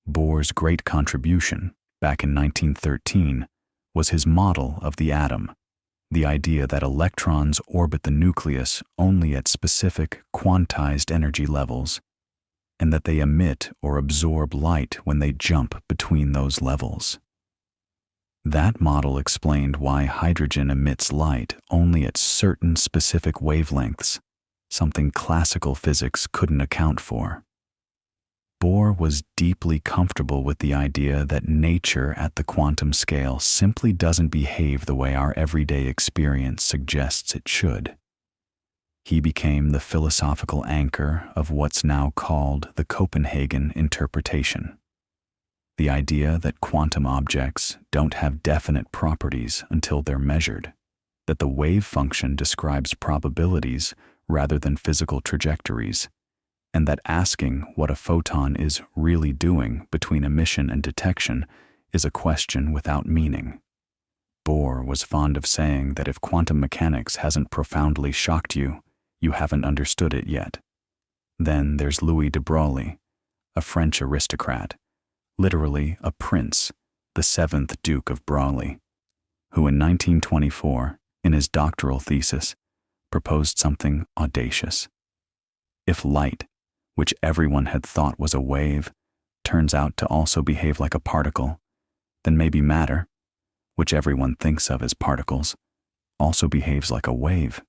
Bohr's great contribution, back in 1913, was his model of the atom, the idea that electrons orbit the nucleus only at specific quantized energy levels, and that they emit or absorb light when they jump between those levels. That model explained why hydrogen emits light only at certain specific wavelengths, something classical physics couldn't account for. Bohr was deeply comfortable with the idea that nature at the quantum scale simply doesn't behave the way our everyday experience suggests it should. He became the philosophical anchor of what's now called the Copenhagen interpretation. The idea that quantum objects don't have definite properties until they're measured, that the wave function describes probabilities rather than physical trajectories, and that asking what a photon is really doing between emission and detection is a question without meaning. Bohr was fond of saying that if quantum mechanics hasn't profoundly shocked you, you haven't understood it yet. Then there's Louis de Broglie, a French aristocrat, literally a prince, the seventh Duke of Brawley, who in 1924, in his doctoral thesis, proposed something audacious. If light, which everyone had thought was a wave, turns out to also behave like a particle, then maybe matter, which everyone thinks of as particles, also behaves like a wave.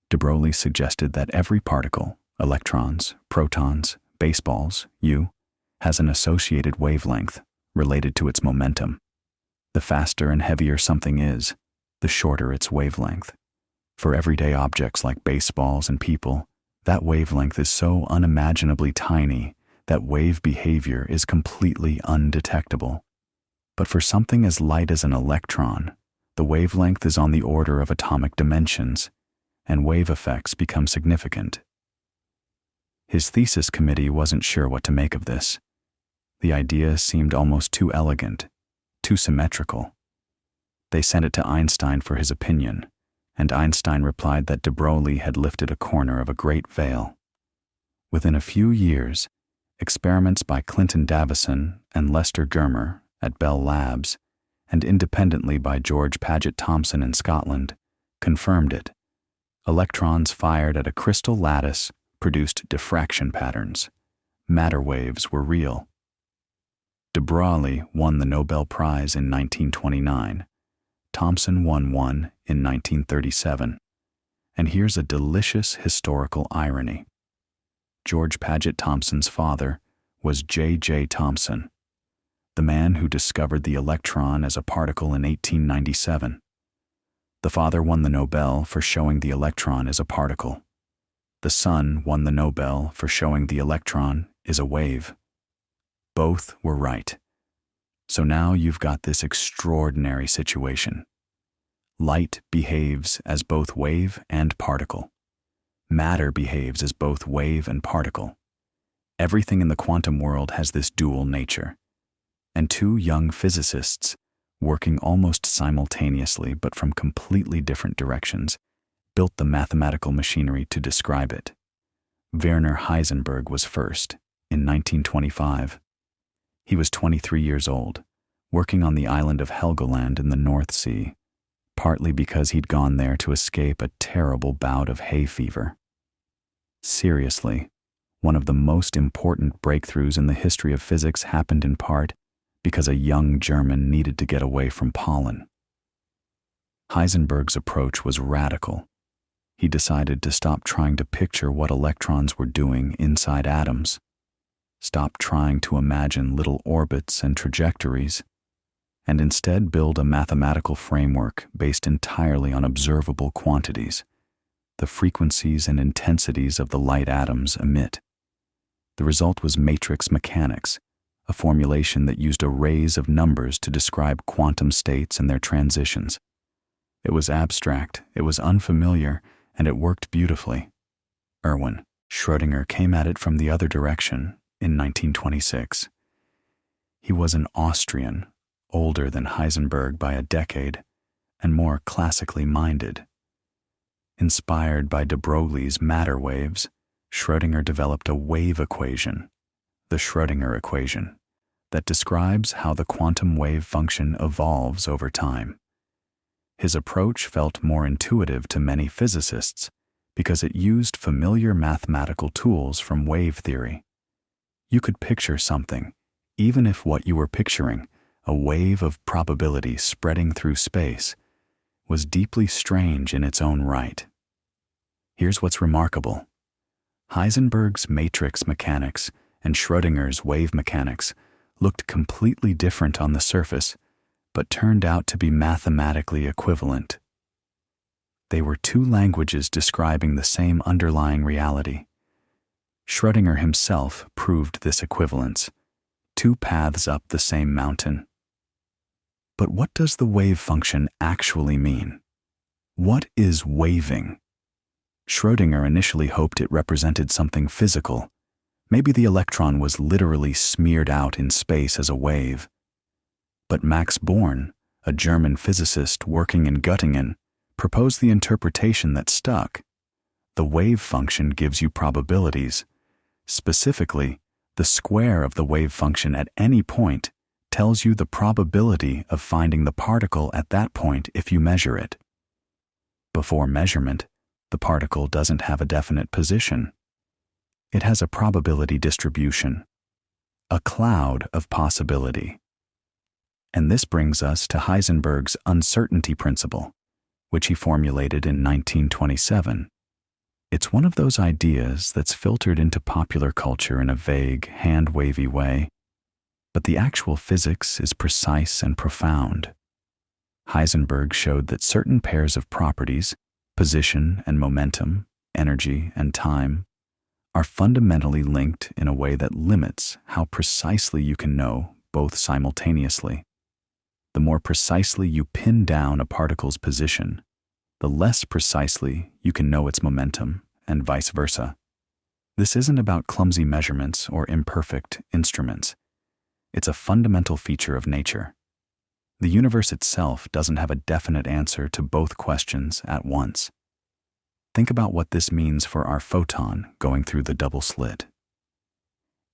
De Broglie suggested that every particle, electrons, protons, baseballs, has an associated wavelength related to its momentum. The faster and heavier something is, the shorter its wavelength. For everyday objects like baseballs and people, that wavelength is so unimaginably tiny that wave behavior is completely undetectable. But for something as light as an electron, the wavelength is on the order of atomic dimensions, and wave effects become significant. His thesis committee wasn't sure what to make of this. The idea seemed almost too elegant, too symmetrical. They sent it to Einstein for his opinion, and Einstein replied that de Broglie had lifted a corner of a great veil. Within a few years, experiments by Clinton Davison and Lester Germer at Bell Labs, and independently by George Paget Thomson in Scotland, confirmed it. Electrons fired at a crystal lattice produced diffraction patterns. Matter waves were real. De Broglie won the Nobel Prize in 1929. Thomson won one in 1937. And here's a delicious historical irony. George Paget Thomson's father was J.J. Thomson, the man who discovered the electron as a particle in 1897. The father won the Nobel for showing the electron is a particle. The son won the Nobel for showing the electron is a wave. Both were right. So now you've got this extraordinary situation. Light behaves as both wave and particle. Matter behaves as both wave and particle. Everything in the quantum world has this dual nature. And two young physicists, working almost simultaneously but from completely different directions, built the mathematical machinery to describe it. Werner Heisenberg was first, in 1925. He was 23 years old, working on the island of Helgoland in the North Sea, partly because he'd gone there to escape a terrible bout of hay fever. Seriously, one of the most important breakthroughs in the history of physics happened in part because a young German needed to get away from pollen. Heisenberg's approach was radical. He decided to stop trying to picture what electrons were doing inside atoms, stop trying to imagine little orbits and trajectories, and instead build a mathematical framework based entirely on observable quantities, the frequencies and intensities of the light atoms emit. The result was matrix mechanics, a formulation that used arrays of numbers to describe quantum states and their transitions. It was abstract, it was unfamiliar, and it worked beautifully. Erwin Schrödinger came at it from the other direction in 1926. He was an Austrian, older than Heisenberg by a decade, and more classically minded. Inspired by de Broglie's matter waves, Schrödinger developed a wave equation, the Schrödinger equation, that describes how the quantum wave function evolves over time. His approach felt more intuitive to many physicists because it used familiar mathematical tools from wave theory. You could picture something, even if what you were picturing, a wave of probability spreading through space, was deeply strange in its own right. Here's what's remarkable. Heisenberg's matrix mechanics and Schrödinger's wave mechanics looked completely different on the surface, but turned out to be mathematically equivalent. They were two languages describing the same underlying reality. Schrödinger himself proved this equivalence, two paths up the same mountain. But what does the wave function actually mean? What is waving? Schrödinger initially hoped it represented something physical. Maybe the electron was literally smeared out in space as a wave. But Max Born, a German physicist working in Göttingen, proposed the interpretation that stuck. The wave function gives you probabilities. Specifically, The square of the wave function at any point tells you the probability of finding the particle at that point if you measure it. Before measurement, the particle doesn't have a definite position. It has a probability distribution, a cloud of possibility. And this brings us to Heisenberg's uncertainty principle, which he formulated in 1927. It's one of those ideas that's filtered into popular culture in a vague, hand-wavy way, but the actual physics is precise and profound. Heisenberg showed that certain pairs of properties, position and momentum, energy and time, are fundamentally linked in a way that limits how precisely you can know both simultaneously. The more precisely you pin down a particle's position, the less precisely you can know its momentum, and vice versa. This isn't about clumsy measurements or imperfect instruments. It's a fundamental feature of nature. The universe itself doesn't have a definite answer to both questions at once. Think about what this means for our photon going through the double slit.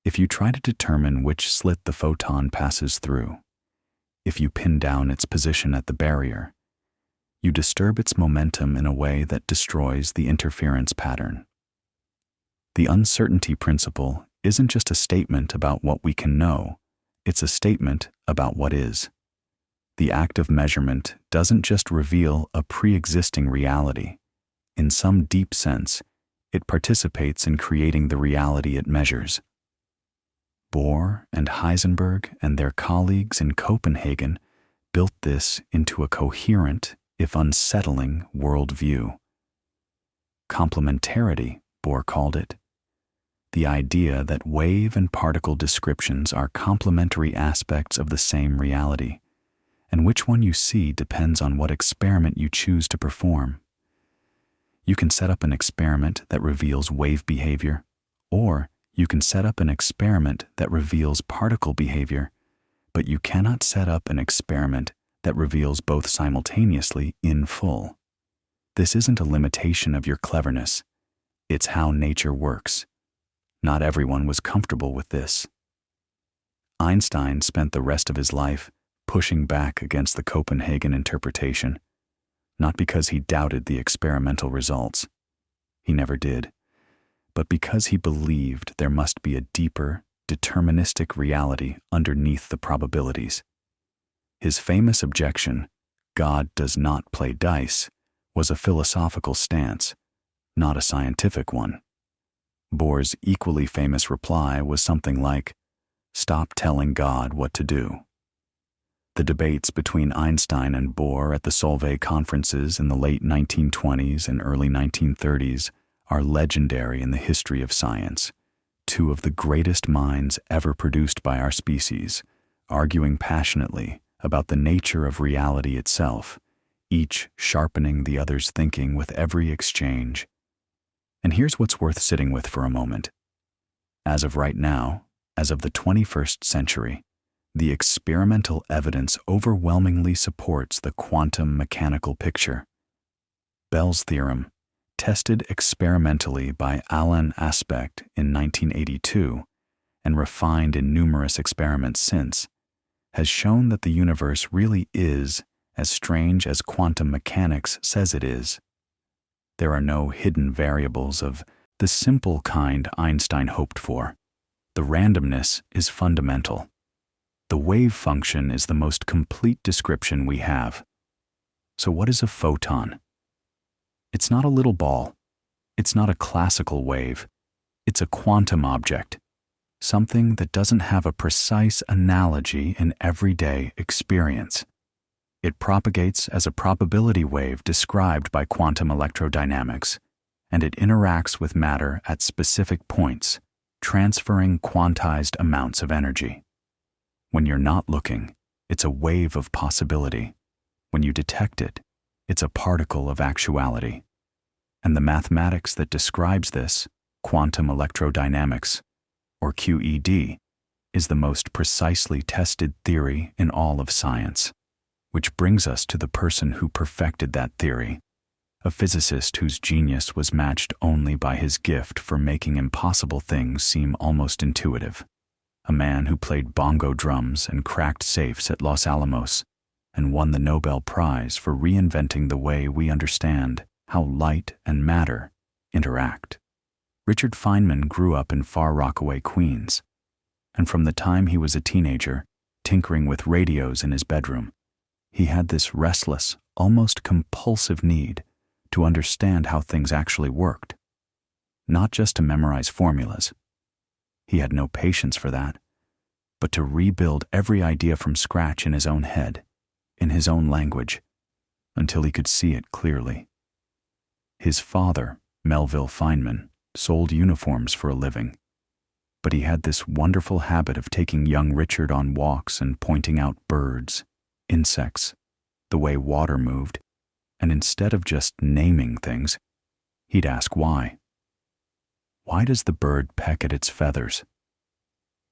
If you try to determine which slit the photon passes through, if you pin down its position at the barrier, you disturb its momentum in a way that destroys the interference pattern. The uncertainty principle isn't just a statement about what we can know, it's a statement about what is. The act of measurement doesn't just reveal a pre-existing reality. In some deep sense, it participates in creating the reality it measures. Bohr and Heisenberg and their colleagues in Copenhagen built this into a coherent, if unsettling, worldview. Complementarity, Bohr called it. The idea that wave and particle descriptions are complementary aspects of the same reality, and which one you see depends on what experiment you choose to perform. You can set up an experiment that reveals wave behavior, or you can set up an experiment that reveals particle behavior, but you cannot set up an experiment that reveals both simultaneously in full. This isn't a limitation of your cleverness. It's how nature works. Not everyone was comfortable with this. Einstein spent the rest of his life pushing back against the Copenhagen interpretation, not because he doubted the experimental results. He never did. But because he believed there must be a deeper, deterministic reality underneath the probabilities. His famous objection, "God does not play dice," was a philosophical stance, not a scientific one. Bohr's equally famous reply was something like, "Stop telling God what to do." The debates between Einstein and Bohr at the Solvay conferences in the late 1920s and early 1930s are legendary in the history of science. Two of the greatest minds ever produced by our species, arguing passionately about the nature of reality itself, each sharpening the other's thinking with every exchange. And here's what's worth sitting with for a moment. As of right now, as of the 21st century, the experimental evidence overwhelmingly supports the quantum mechanical picture. Bell's theorem, tested experimentally by Alan Aspect in 1982 and refined in numerous experiments since, has shown that the universe really is as strange as quantum mechanics says it is. There are no hidden variables of the simple kind Einstein hoped for. The randomness is fundamental. The wave function is the most complete description we have. So what is a photon? It's not a little ball. It's not a classical wave. It's a quantum object, something that doesn't have a precise analogy in everyday experience. It propagates as a probability wave described by quantum electrodynamics, and it interacts with matter at specific points, transferring quantized amounts of energy. When you're not looking, it's a wave of possibility. When you detect it, it's a particle of actuality. And the mathematics that describes this, quantum electrodynamics, or QED, is the most precisely tested theory in all of science. Which brings us to the person who perfected that theory, a physicist whose genius was matched only by his gift for making impossible things seem almost intuitive. a man who played bongo drums and cracked safes at Los Alamos and won the Nobel Prize for reinventing the way we understand how light and matter interact. Richard Feynman grew up in Far Rockaway, Queens, and from the time he was a teenager, tinkering with radios in his bedroom, he had this restless, almost compulsive need to understand how things actually worked, not just to memorize formulas. He had no patience for that, but to rebuild every idea from scratch in his own head, in his own language, until he could see it clearly. His father, Melville Feynman, sold uniforms for a living, but he had this wonderful habit of taking young Richard on walks and pointing out birds, insects, the way water moved, and instead of just naming things, he'd ask why. Why does the bird peck at its feathers?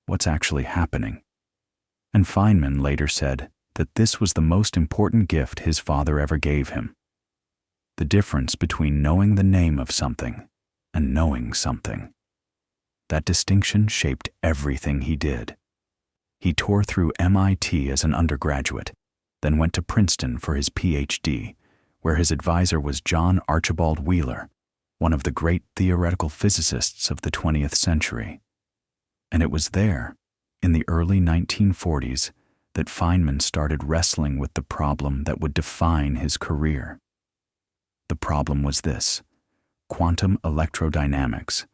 What's actually happening? And Feynman later said that this was the most important gift his father ever gave him. The difference between knowing the name of something and knowing something. That distinction shaped everything he did. He tore through MIT as an undergraduate, then went to Princeton for his PhD, where his advisor was John Archibald Wheeler, one of the great theoretical physicists of the 20th century. And it was there, in the early 1940s, that Feynman started wrestling with the problem that would define his career. The problem was this: quantum electrodynamics,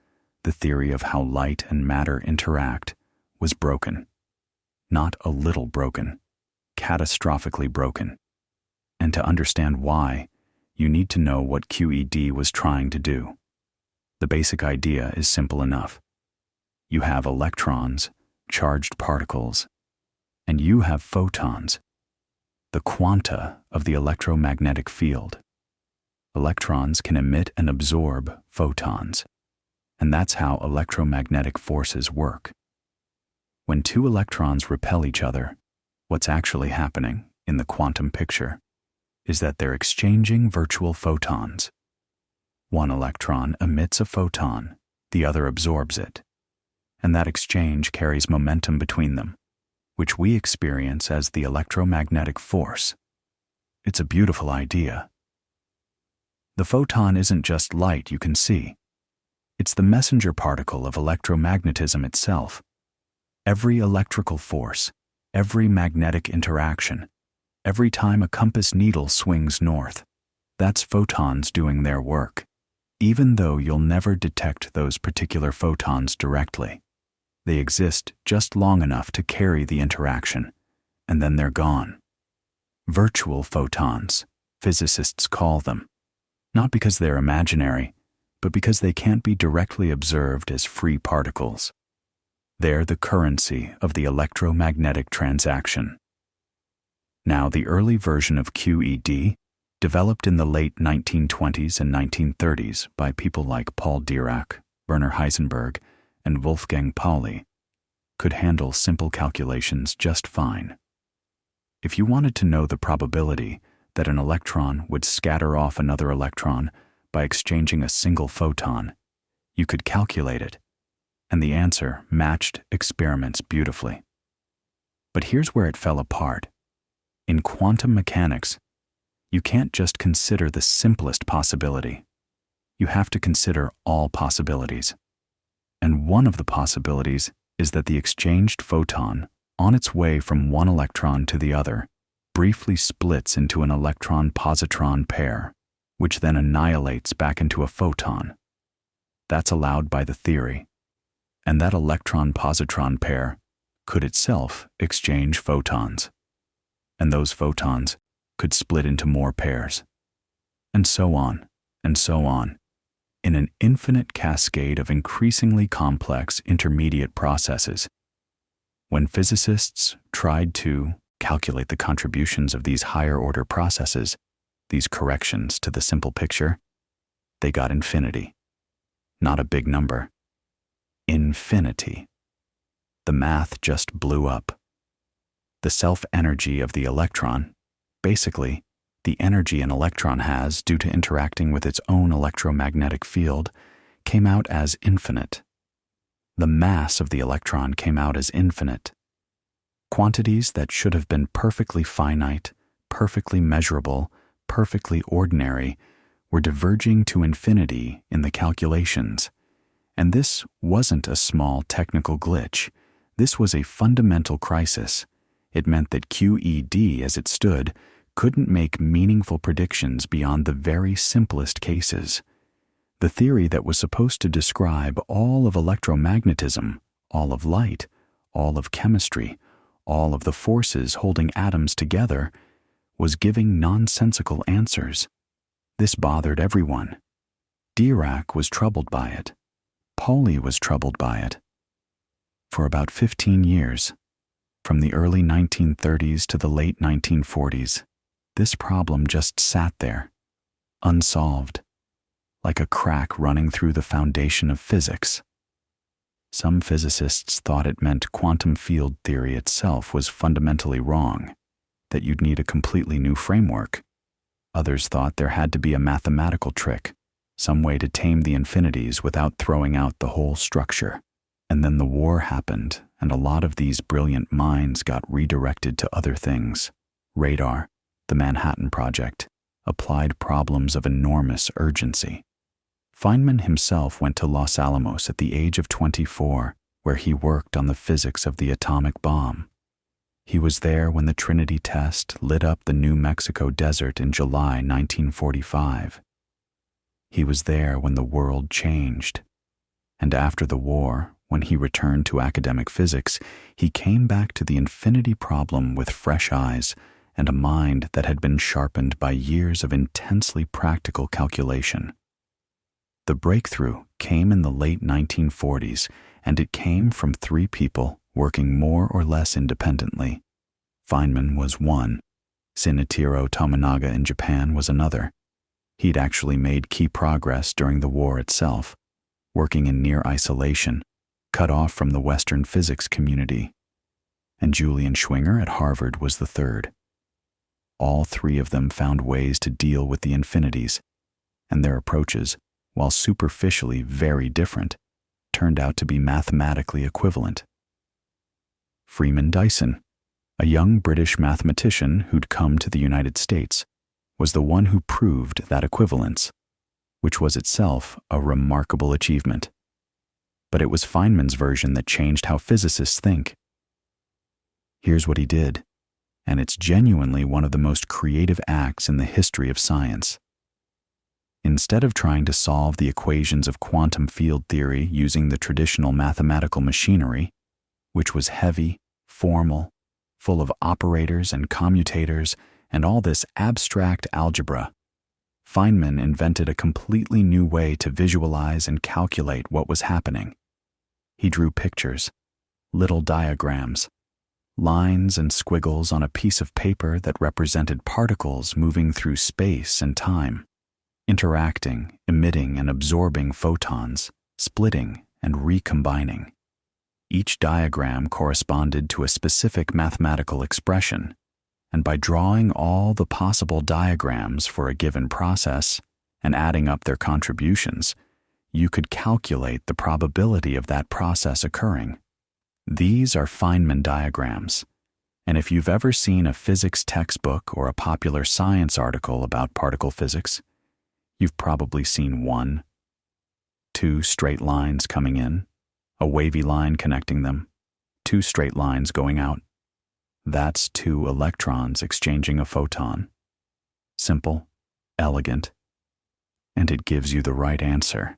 the theory of how light and matter interact, was broken. Not a little broken, catastrophically broken. And to understand why, you need to know what QED was trying to do. The basic idea is simple enough. You have electrons, charged particles, and you have photons, the quanta of the electromagnetic field. Electrons can emit and absorb photons, and that's how electromagnetic forces work. When two electrons repel each other, what's actually happening in the quantum picture is that they're exchanging virtual photons. One electron emits a photon, the other absorbs it, and that exchange carries momentum between them, which we experience as the electromagnetic force. It's a beautiful idea. The photon isn't just light you can see. It's the messenger particle of electromagnetism itself. Every electrical force, every magnetic interaction, every time a compass needle swings north, that's photons doing their work, even though you'll never detect those particular photons directly. They exist just long enough to carry the interaction, and then they're gone. Virtual photons, physicists call them, not because they're imaginary, but because they can't be directly observed as free particles. They're the currency of the electromagnetic transaction. Now, the early version of QED, developed in the late 1920s and 1930s by people like Paul Dirac, Werner Heisenberg, and Wolfgang Pauli, could handle simple calculations just fine. If you wanted to know the probability that an electron would scatter off another electron by exchanging a single photon, you could calculate it, and the answer matched experiments beautifully. But here's where it fell apart. In quantum mechanics, you can't just consider the simplest possibility. You have to consider all possibilities. And one of the possibilities is that the exchanged photon, on its way from one electron to the other, briefly splits into an electron-positron pair, which then annihilates back into a photon. That's allowed by the theory. And that electron-positron pair could itself exchange photons. And those photons could split into more pairs. And so on, and so on, in an infinite cascade of increasingly complex intermediate processes. When physicists tried to calculate the contributions of these higher-order processes, these corrections to the simple picture, they got infinity. Not a big number. Infinity. The math just blew up. The self-energy of the electron, basically, the energy an electron has due to interacting with its own electromagnetic field, came out as infinite. The mass of the electron came out as infinite. Quantities that should have been perfectly finite, perfectly measurable, perfectly ordinary, were diverging to infinity in the calculations. And this wasn't a small technical glitch. This was a fundamental crisis. It meant that QED, as it stood, couldn't make meaningful predictions beyond the very simplest cases. The theory that was supposed to describe all of electromagnetism, all of light, all of chemistry, all of the forces holding atoms together, was giving nonsensical answers. This bothered everyone. Dirac was troubled by it. Pauli was troubled by it. For about 15 years, from the early 1930s to the late 1940s, this problem just sat there, unsolved, like a crack running through the foundation of physics. Some physicists thought it meant quantum field theory itself was fundamentally wrong, that you'd need a completely new framework. Others thought there had to be a mathematical trick, some way to tame the infinities without throwing out the whole structure. And then the war happened, and a lot of these brilliant minds got redirected to other things. Radar, the Manhattan Project, applied problems of enormous urgency. Feynman himself went to Los Alamos at the age of 24, where he worked on the physics of the atomic bomb. He was there when the Trinity test lit up the New Mexico desert in July 1945. He was there when the world changed. And after the war, when he returned to academic physics, he came back to the infinity problem with fresh eyes and a mind that had been sharpened by years of intensely practical calculation. The breakthrough came in the late 1940s, and it came from three people working more or less independently. Feynman was one. Shinichiro Tominaga in Japan was another. He'd actually made key progress during the war itself, working in near isolation, cut off from the Western physics community. And Julian Schwinger at Harvard was the third. All three of them found ways to deal with the infinities, and their approaches, while superficially very different, turned out to be mathematically equivalent. Freeman Dyson, a young British mathematician who'd come to the United States, was the one who proved that equivalence, which was itself a remarkable achievement. But it was Feynman's version that changed how physicists think. Here's what he did, and it's genuinely one of the most creative acts in the history of science. Instead of trying to solve the equations of quantum field theory using the traditional mathematical machinery, which was heavy, formal, full of operators and commutators and all this abstract algebra, Feynman invented a completely new way to visualize and calculate what was happening. He drew pictures, little diagrams, lines and squiggles on a piece of paper that represented particles moving through space and time, interacting, emitting and absorbing photons, splitting and recombining. Each diagram corresponded to a specific mathematical expression, and by drawing all the possible diagrams for a given process and adding up their contributions, you could calculate the probability of that process occurring. These are Feynman diagrams, and if you've ever seen a physics textbook or a popular science article about particle physics, you've probably seen 1, 2 straight lines coming in, a wavy line connecting them, 2 straight lines going out. That's 2 electrons exchanging a photon. Simple, elegant, and it gives you the right answer.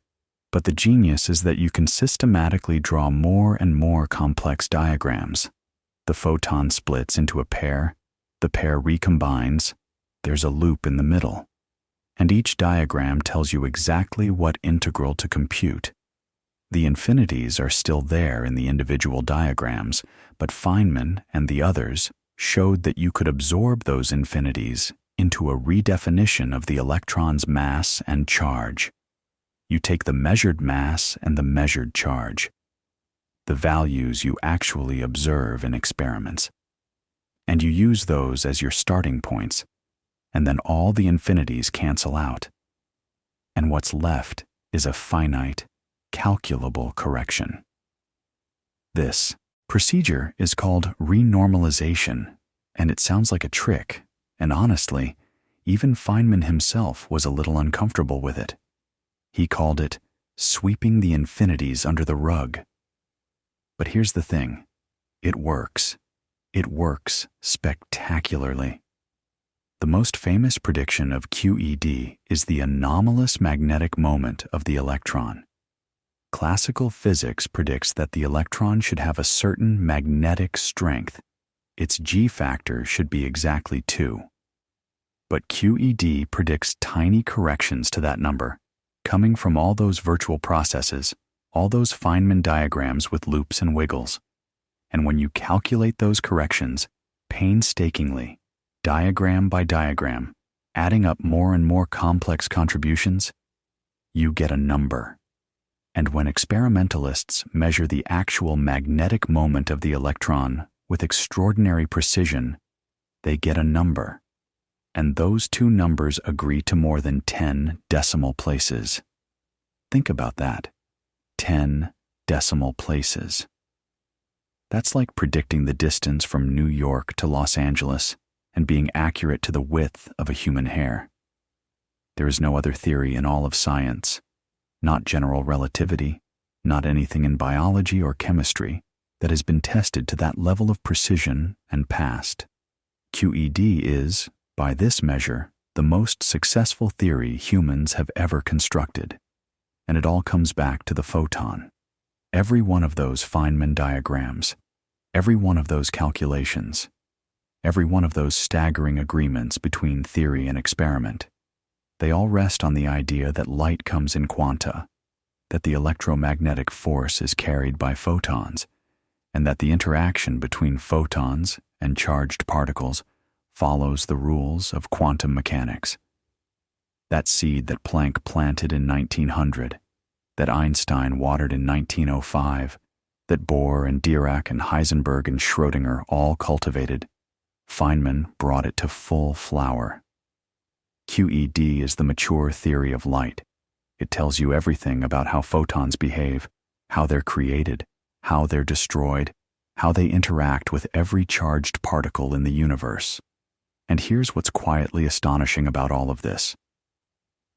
But the genius is that you can systematically draw more and more complex diagrams. The photon splits into a pair, the pair recombines, there's a loop in the middle, and each diagram tells you exactly what integral to compute. The infinities are still there in the individual diagrams, but Feynman and the others showed that you could absorb those infinities into a redefinition of the electron's mass and charge. You take the measured mass and the measured charge, the values you actually observe in experiments, and you use those as your starting points, and then all the infinities cancel out. And what's left is a finite, calculable correction. This procedure is called renormalization, and it sounds like a trick, and honestly, even Feynman himself was a little uncomfortable with it. He called it sweeping the infinities under the rug. But here's the thing. It works. It works spectacularly. The most famous prediction of QED is the anomalous magnetic moment of the electron. Classical physics predicts that the electron should have a certain magnetic strength. Its G factor should be exactly 2. But QED predicts tiny corrections to that number, coming from all those virtual processes, all those Feynman diagrams with loops and wiggles. And when you calculate those corrections, painstakingly, diagram by diagram, adding up more and more complex contributions, you get a number. And when experimentalists measure the actual magnetic moment of the electron with extraordinary precision, they get a number. And those two numbers agree to more than 10 decimal places. Think about that. 10 decimal places. That's like predicting the distance from New York to Los Angeles and being accurate to the width of a human hair. There is no other theory in all of science, not general relativity, not anything in biology or chemistry, that has been tested to that level of precision and passed. QED is, by this measure, the most successful theory humans have ever constructed. And it all comes back to the photon. Every one of those Feynman diagrams, every one of those calculations, every one of those staggering agreements between theory and experiment, they all rest on the idea that light comes in quanta, that the electromagnetic force is carried by photons, and that the interaction between photons and charged particles follows the rules of quantum mechanics. That seed that Planck planted in 1900, that Einstein watered in 1905, that Bohr and Dirac and Heisenberg and Schrödinger all cultivated, Feynman brought it to full flower. QED is the mature theory of light. It tells you everything about how photons behave, how they're created, how they're destroyed, how they interact with every charged particle in the universe. And here's what's quietly astonishing about all of this.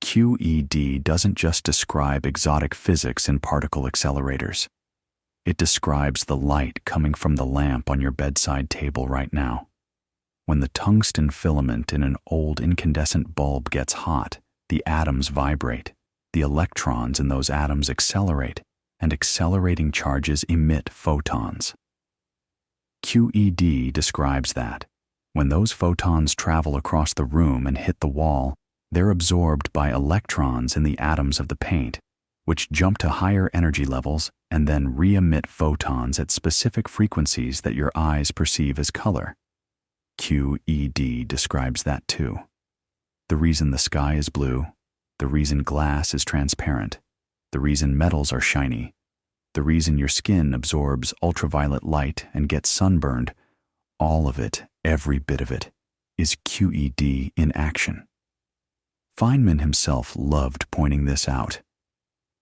QED doesn't just describe exotic physics in particle accelerators. It describes the light coming from the lamp on your bedside table right now. When the tungsten filament in an old incandescent bulb gets hot, the atoms vibrate, the electrons in those atoms accelerate, and accelerating charges emit photons. QED describes that. When those photons travel across the room and hit the wall, they're absorbed by electrons in the atoms of the paint, which jump to higher energy levels and then re-emit photons at specific frequencies that your eyes perceive as color. QED describes that too. The reason the sky is blue, the reason glass is transparent, the reason metals are shiny, the reason your skin absorbs ultraviolet light and gets sunburned, all of it, every bit of it, is QED in action. Feynman himself loved pointing this out.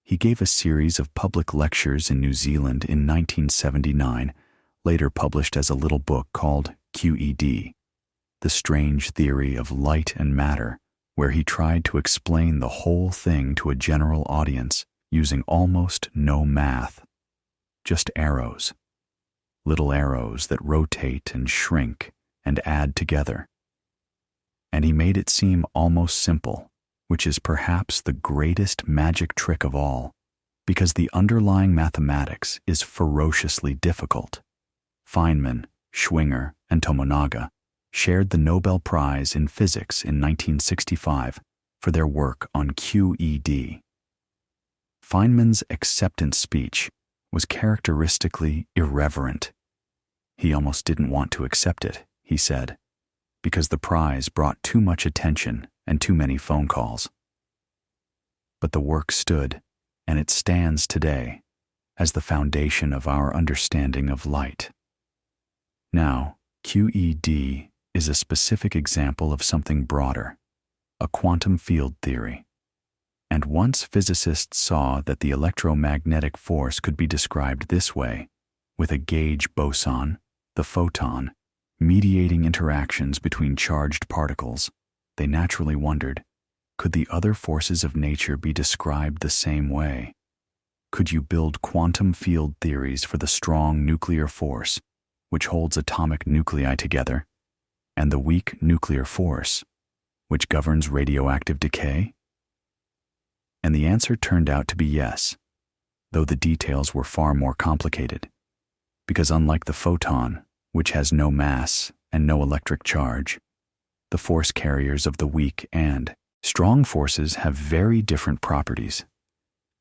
He gave a series of public lectures in New Zealand in 1979, later published as a little book called QED, The Strange Theory of Light and Matter, where he tried to explain the whole thing to a general audience using almost no math, just arrows. Little arrows that rotate and shrink and add together. And he made it seem almost simple, which is perhaps the greatest magic trick of all, because the underlying mathematics is ferociously difficult. Feynman, Schwinger, and Tomonaga shared the Nobel Prize in Physics in 1965 for their work on QED. Feynman's acceptance speech was characteristically irreverent. He almost didn't want to accept it, he said, because the prize brought too much attention and too many phone calls. But the work stood, and it stands today, as the foundation of our understanding of light. Now, QED is a specific example of something broader, a quantum field theory. And once physicists saw that the electromagnetic force could be described this way, with a gauge boson, the photon, mediating interactions between charged particles, they naturally wondered, could the other forces of nature be described the same way? Could you build quantum field theories for the strong nuclear force, which holds atomic nuclei together, and the weak nuclear force, which governs radioactive decay? And the answer turned out to be yes, though the details were far more complicated. Because unlike the photon, which has no mass and no electric charge, the force carriers of the weak and strong forces have very different properties.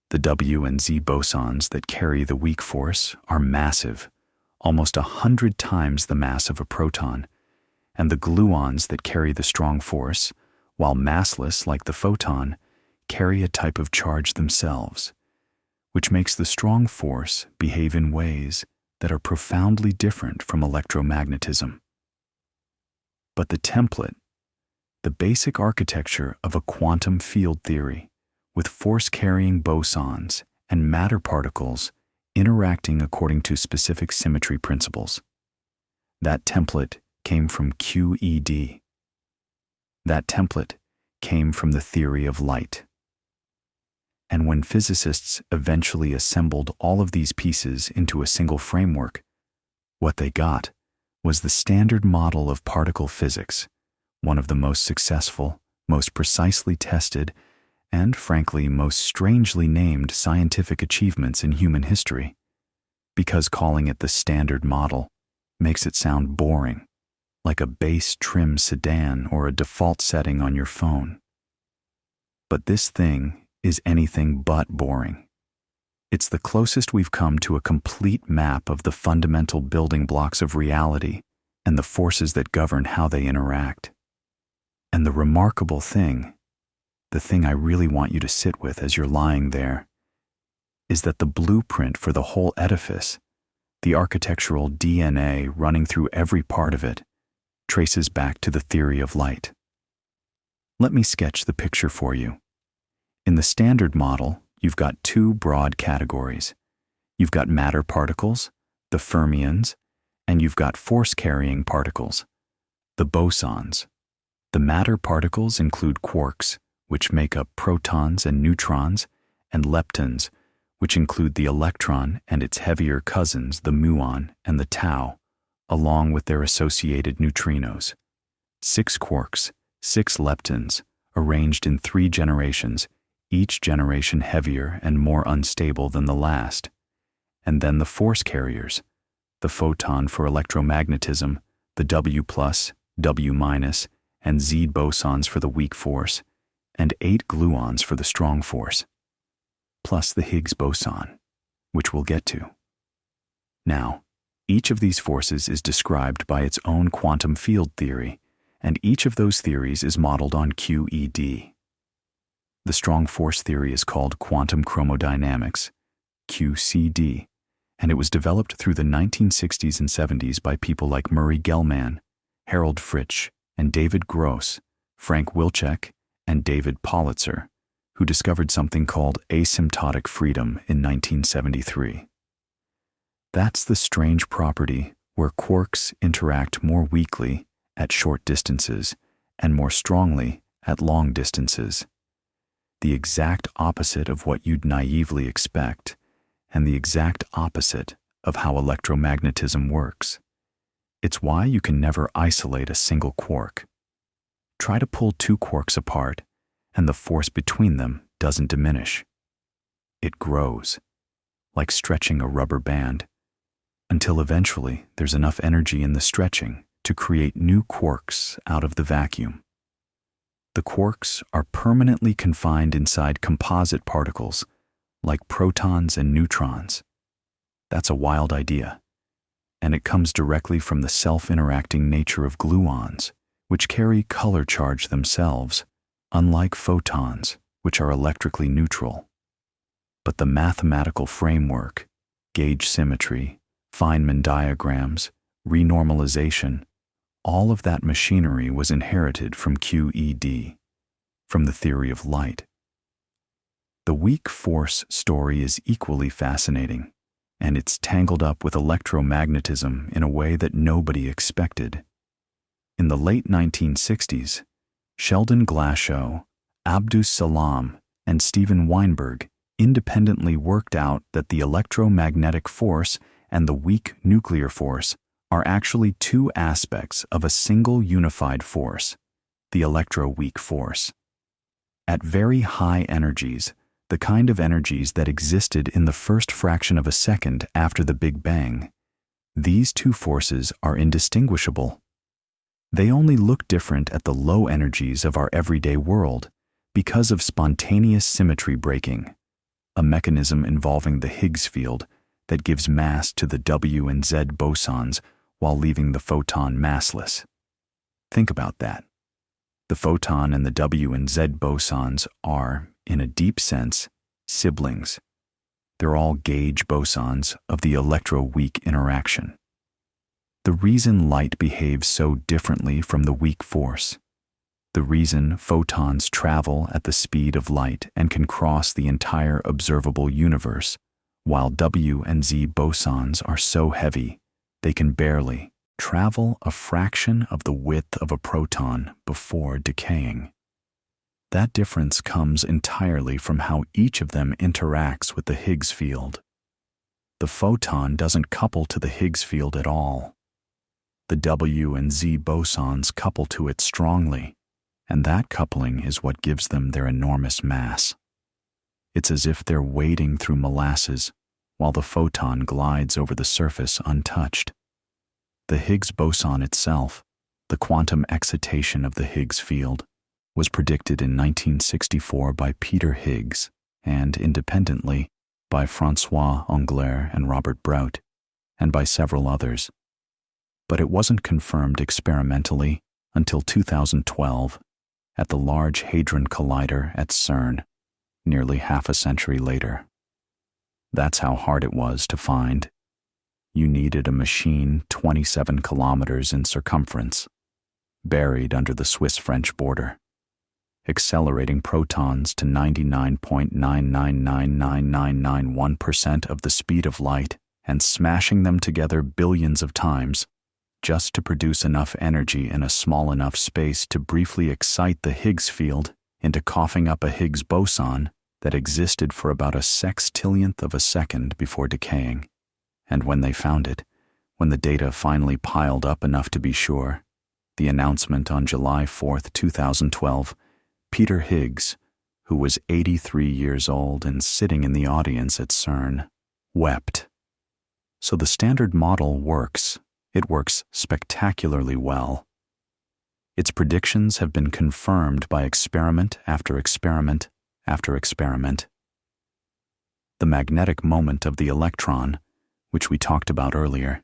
The W and Z bosons that carry the weak force are massive, almost 100 times the mass of a proton, and the gluons that carry the strong force, while massless like the photon, carry a type of charge themselves, which makes the strong force behave in ways that are profoundly different from electromagnetism. But the template, the basic architecture of a quantum field theory, with force-carrying bosons and matter particles interacting according to specific symmetry principles. That template came from QED. That template came from the theory of light. And when physicists eventually assembled all of these pieces into a single framework, what they got was the standard model of particle physics, one of the most successful, most precisely tested, and frankly most strangely named scientific achievements in human history, because calling it the standard model makes it sound boring, like a base trim sedan or a default setting on your phone. But this thing is anything but boring. It's the closest we've come to a complete map of the fundamental building blocks of reality and the forces that govern how they interact. And the remarkable thing, the thing I really want you to sit with as you're lying there, is that the blueprint for the whole edifice, the architectural DNA running through every part of it, traces back to the theory of light. Let me sketch the picture for you. In the standard model, you've got two broad categories. You've got matter particles, the fermions, and you've got force-carrying particles, the bosons. The matter particles include quarks, which make up protons and neutrons, and leptons, which include the electron and its heavier cousins, the muon and the tau, along with their associated neutrinos. 6 quarks, 6 leptons, arranged in 3 generations, each generation heavier and more unstable than the last. And then the force carriers, the photon for electromagnetism, the W+, W-, and Z bosons for the weak force, and 8 gluons for the strong force, plus the Higgs boson, which we'll get to. Now, each of these forces is described by its own quantum field theory, and each of those theories is modeled on QED. The strong force theory is called quantum chromodynamics, QCD, and it was developed through the 1960s and 70s by people like Murray Gell-Mann, Harold Fritsch, and David Gross, Frank Wilczek, and David Politzer, who discovered something called asymptotic freedom in 1973. That's the strange property where quarks interact more weakly at short distances and more strongly at long distances. The exact opposite of what you'd naively expect, and the exact opposite of how electromagnetism works. It's why you can never isolate a single quark. Try to pull 2 quarks apart, and the force between them doesn't diminish. It grows, like stretching a rubber band, until eventually there's enough energy in the stretching to create new quarks out of the vacuum. The quarks are permanently confined inside composite particles, like protons and neutrons. That's a wild idea, and it comes directly from the self-interacting nature of gluons, which carry color charge themselves, unlike photons, which are electrically neutral. But the mathematical framework, gauge symmetry, Feynman diagrams, renormalization, all of that machinery was inherited from QED, from the theory of light. The weak force story is equally fascinating, and it's tangled up with electromagnetism in a way that nobody expected. In the late 1960s, Sheldon Glashow, Abdus Salam, and Steven Weinberg independently worked out that the electromagnetic force and the weak nuclear force are actually two aspects of a single unified force, the electroweak force. At very high energies, the kind of energies that existed in the first fraction of a second after the Big Bang, these two forces are indistinguishable. They only look different at the low energies of our everyday world because of spontaneous symmetry breaking, a mechanism involving the Higgs field that gives mass to the W and Z bosons while leaving the photon massless. Think about that. The photon and the W and Z bosons are, in a deep sense, siblings. They're all gauge bosons of the electroweak interaction. The reason light behaves so differently from the weak force, the reason photons travel at the speed of light and can cross the entire observable universe, while W and Z bosons are so heavy they can barely travel a fraction of the width of a proton before decaying. That difference comes entirely from how each of them interacts with the Higgs field. The photon doesn't couple to the Higgs field at all. The W and Z bosons couple to it strongly, and that coupling is what gives them their enormous mass. It's as if they're wading through molasses while the photon glides over the surface untouched. The Higgs boson itself, the quantum excitation of the Higgs field, was predicted in 1964 by Peter Higgs and, independently, by François Englert and Robert Brout, and by several others. But it wasn't confirmed experimentally until 2012 at the Large Hadron Collider at CERN, nearly half a century later. That's how hard it was to find. You needed a machine 27 kilometers in circumference, buried under the Swiss-French border, accelerating protons to 99.9999991% of the speed of light and smashing them together billions of times, just to produce enough energy in a small enough space to briefly excite the Higgs field into coughing up a Higgs boson that existed for about a sextillionth of a second before decaying. And when they found it, when the data finally piled up enough to be sure, the announcement on July 4, 2012, Peter Higgs, who was 83 years old and sitting in the audience at CERN, wept. So the Standard Model works. It works spectacularly well. Its predictions have been confirmed by experiment after experiment after experiment. The magnetic moment of the electron, which we talked about earlier,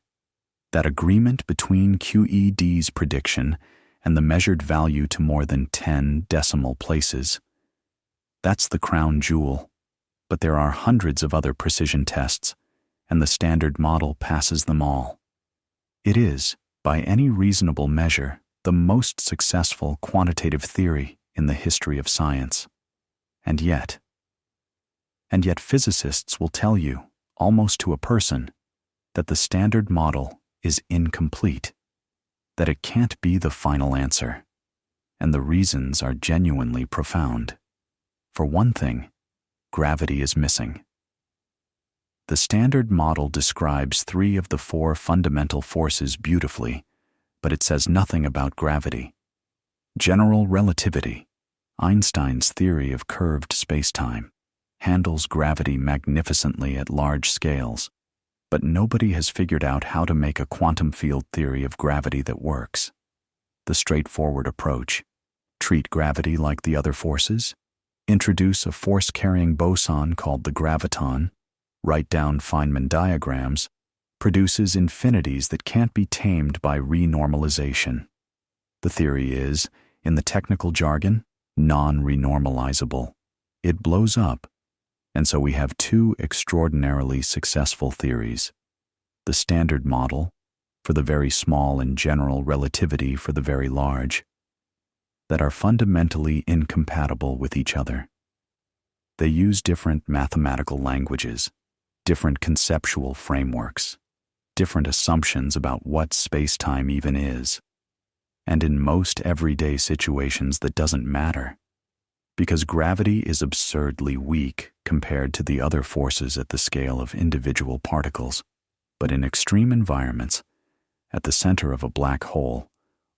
that agreement between QED's prediction and the measured value to more than 10 decimal places, that's the crown jewel. But there are hundreds of other precision tests, and the Standard Model passes them all. It is, by any reasonable measure, the most successful quantitative theory in the history of science. And yet physicists will tell you, almost to a person, that the Standard Model is incomplete, that it can't be the final answer, and the reasons are genuinely profound. For one thing, gravity is missing. The Standard Model describes 3 of the 4 fundamental forces beautifully, but it says nothing about gravity. General relativity, Einstein's theory of curved spacetime, handles gravity magnificently at large scales, but nobody has figured out how to make a quantum field theory of gravity that works. The straightforward approach: treat gravity like the other forces, introduce a force-carrying boson called the graviton, write down Feynman diagrams, produces infinities that can't be tamed by renormalization. The theory is, in the technical jargon, non-renormalizable. It blows up, and so we have 2 extraordinarily successful theories: the Standard Model, for the very small, and general relativity for the very large, that are fundamentally incompatible with each other. They use different mathematical languages, different conceptual frameworks, different assumptions about what space-time even is. And in most everyday situations that doesn't matter, because gravity is absurdly weak compared to the other forces at the scale of individual particles. But in extreme environments, at the center of a black hole,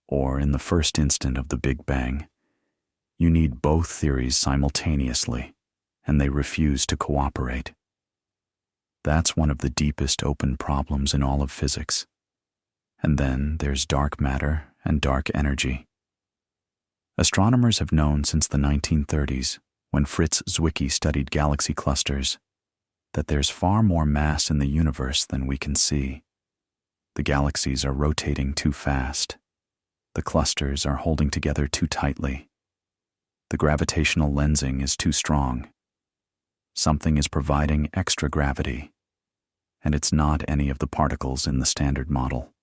or in the first instant of the Big Bang, you need both theories simultaneously, and they refuse to cooperate. That's one of the deepest open problems in all of physics. And then there's dark matter and dark energy. Astronomers have known since the 1930s, when Fritz Zwicky studied galaxy clusters, that there's far more mass in the universe than we can see. The galaxies are rotating too fast. The clusters are holding together too tightly. The gravitational lensing is too strong. Something is providing extra gravity, and it's not any of the particles in the Standard Model.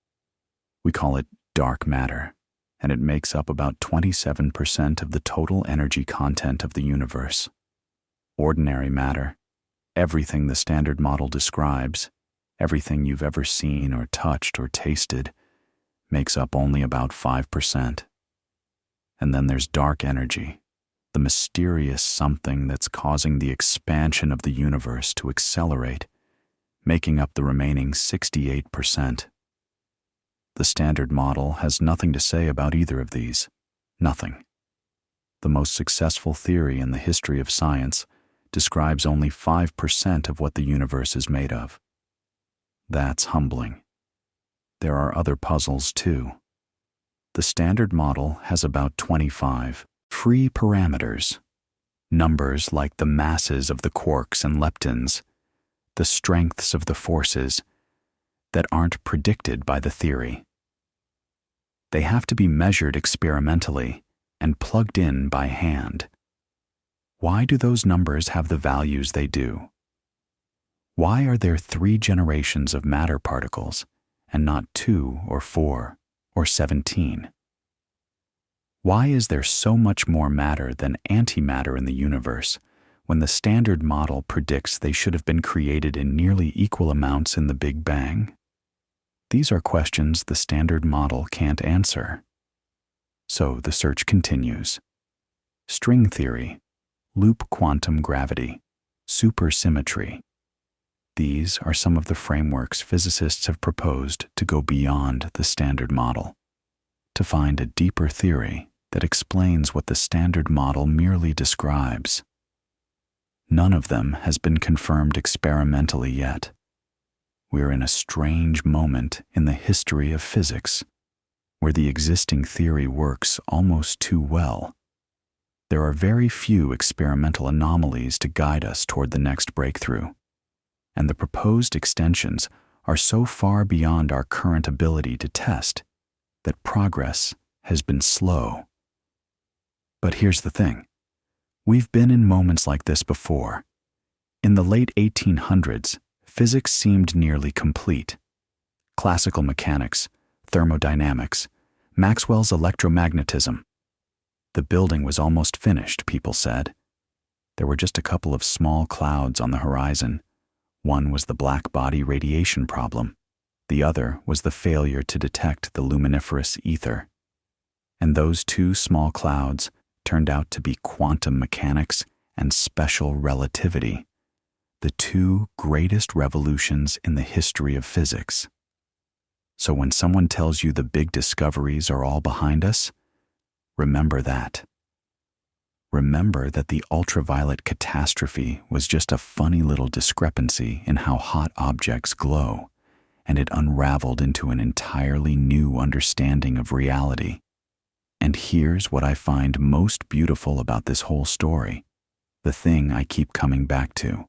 We call it dark matter, and it makes up about 27% of the total energy content of the universe. Ordinary matter, everything the Standard Model describes, everything you've ever seen or touched or tasted, makes up only about 5%. And then there's dark energy, the mysterious something that's causing the expansion of the universe to accelerate, making up the remaining 68%. The Standard Model has nothing to say about either of these. Nothing. The most successful theory in the history of science describes only 5% of what the universe is made of. That's humbling. There are other puzzles, too. The Standard Model has about 25 free parameters, numbers like the masses of the quarks and leptons, the strengths of the forces, that aren't predicted by the theory. They have to be measured experimentally and plugged in by hand. Why do those numbers have the values they do? Why are there 3 generations of matter particles and not 2 or 4 or 17? Why is there so much more matter than antimatter in the universe when the Standard Model predicts they should have been created in nearly equal amounts in the Big Bang? These are questions the Standard Model can't answer. So the search continues. String theory, loop quantum gravity, supersymmetry. These are some of the frameworks physicists have proposed to go beyond the Standard Model, to find a deeper theory that explains what the Standard Model merely describes. None of them has been confirmed experimentally yet. We're in a strange moment in the history of physics, where the existing theory works almost too well. There are very few experimental anomalies to guide us toward the next breakthrough, and the proposed extensions are so far beyond our current ability to test that progress has been slow. But here's the thing. We've been in moments like this before. In the late 1800s, physics seemed nearly complete. Classical mechanics, thermodynamics, Maxwell's electromagnetism. The building was almost finished, people said. There were just a couple of small clouds on the horizon. One was the black body radiation problem. The other was the failure to detect the luminiferous ether. And those 2 small clouds turned out to be quantum mechanics and special relativity, the 2 greatest revolutions in the history of physics. So when someone tells you the big discoveries are all behind us, remember that. Remember that the ultraviolet catastrophe was just a funny little discrepancy in how hot objects glow, and it unraveled into an entirely new understanding of reality. And here's what I find most beautiful about this whole story, the thing I keep coming back to.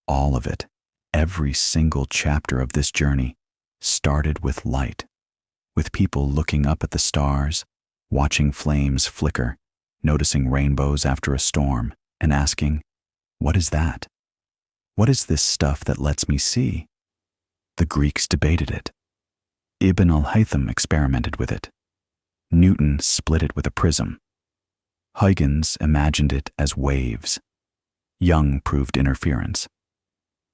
All of it, every single chapter of this journey, started with light, with people looking up at the stars, watching flames flicker, noticing rainbows after a storm, and asking, "What is that? What is this stuff that lets me see?" The Greeks debated it. Ibn Al-Haytham experimented with it. Newton split it with a prism. Huygens imagined it as waves. Young proved interference.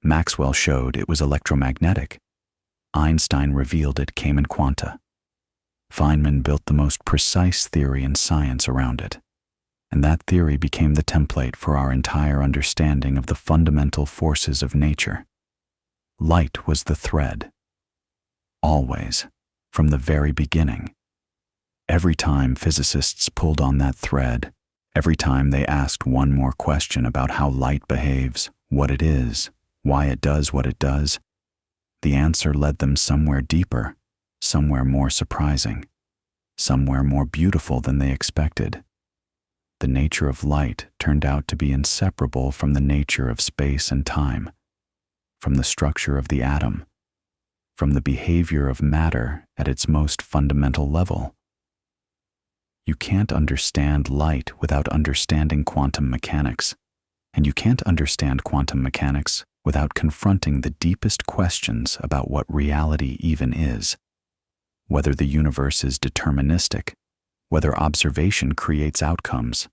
Maxwell showed it was electromagnetic. Einstein revealed it came in quanta. Feynman built the most precise theory in science around it, and that theory became the template for our entire understanding of the fundamental forces of nature. Light was the thread. Always, from the very beginning. Every time physicists pulled on that thread, every time they asked one more question about how light behaves, what it is, why it does what it does, the answer led them somewhere deeper, somewhere more surprising, somewhere more beautiful than they expected. The nature of light turned out to be inseparable from the nature of space and time, from the structure of the atom, from the behavior of matter at its most fundamental level. You can't understand light without understanding quantum mechanics, and you can't understand quantum mechanics without confronting the deepest questions about what reality even is. Whether the universe is deterministic, whether observation creates outcomes,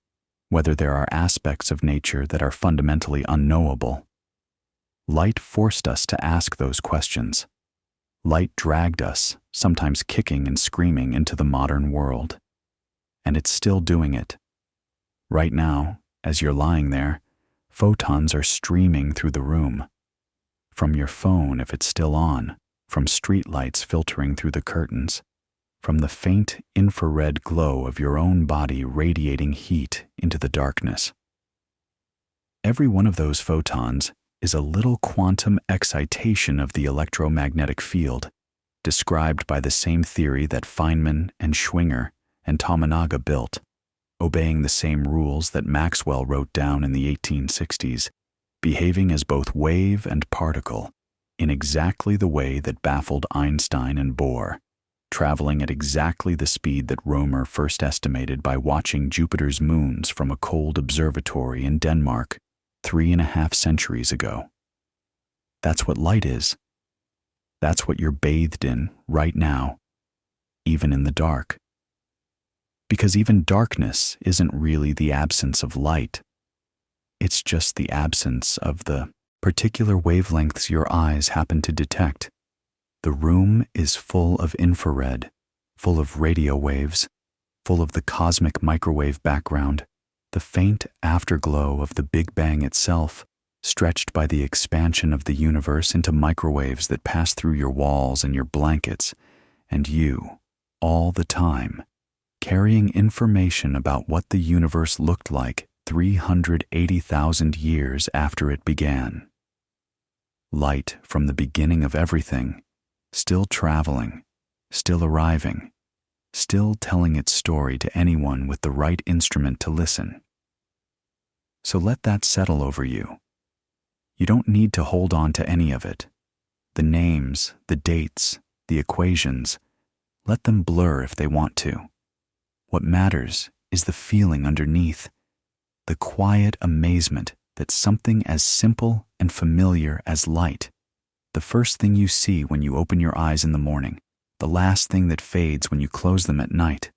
whether there are aspects of nature that are fundamentally unknowable. Light forced us to ask those questions. Light dragged us, sometimes kicking and screaming, into the modern world. And it's still doing it. Right now, as you're lying there, photons are streaming through the room. From your phone if it's still on, from street lights filtering through the curtains, from the faint infrared glow of your own body radiating heat into the darkness. Every one of those photons is a little quantum excitation of the electromagnetic field, described by the same theory that Feynman and Schwinger and Tominaga built, obeying the same rules that Maxwell wrote down in the 1860s, behaving as both wave and particle in exactly the way that baffled Einstein and Bohr, traveling at exactly the speed that Romer first estimated by watching Jupiter's moons from a cold observatory in Denmark 3.5 centuries ago. That's what light is. That's what you're bathed in right now, even in the dark. Because even darkness isn't really the absence of light. It's just the absence of the particular wavelengths your eyes happen to detect. The room is full of infrared, full of radio waves, full of the cosmic microwave background, the faint afterglow of the Big Bang itself, stretched by the expansion of the universe into microwaves that pass through your walls and your blankets, and you, all the time, carrying information about what the universe looked like 380,000 years after it began. Light from the beginning of everything, still traveling, still arriving, still telling its story to anyone with the right instrument to listen. So let that settle over you. You don't need to hold on to any of it. The names, the dates, the equations, let them blur if they want to. What matters is the feeling underneath, the quiet amazement that something as simple and familiar as light, the first thing you see when you open your eyes in the morning, the last thing that fades when you close them at night,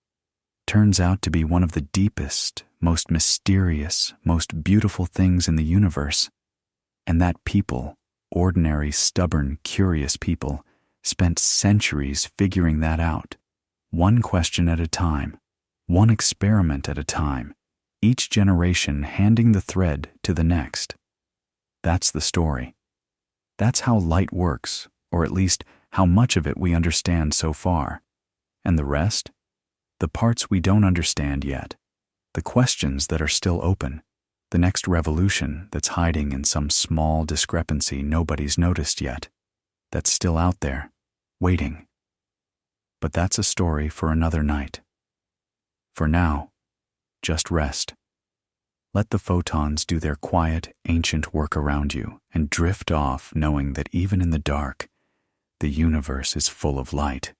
turns out to be one of the deepest, most mysterious, most beautiful things in the universe. And that people, ordinary, stubborn, curious people, spent centuries figuring that out, one question at a time, one experiment at a time, each generation handing the thread to the next. That's the story. That's how light works, or at least how much of it we understand so far. And the rest? The parts we don't understand yet, the questions that are still open, the next revolution that's hiding in some small discrepancy nobody's noticed yet, that's still out there, waiting. But that's a story for another night. For now, just rest. Let the photons do their quiet, ancient work around you and drift off knowing that even in the dark, the universe is full of light.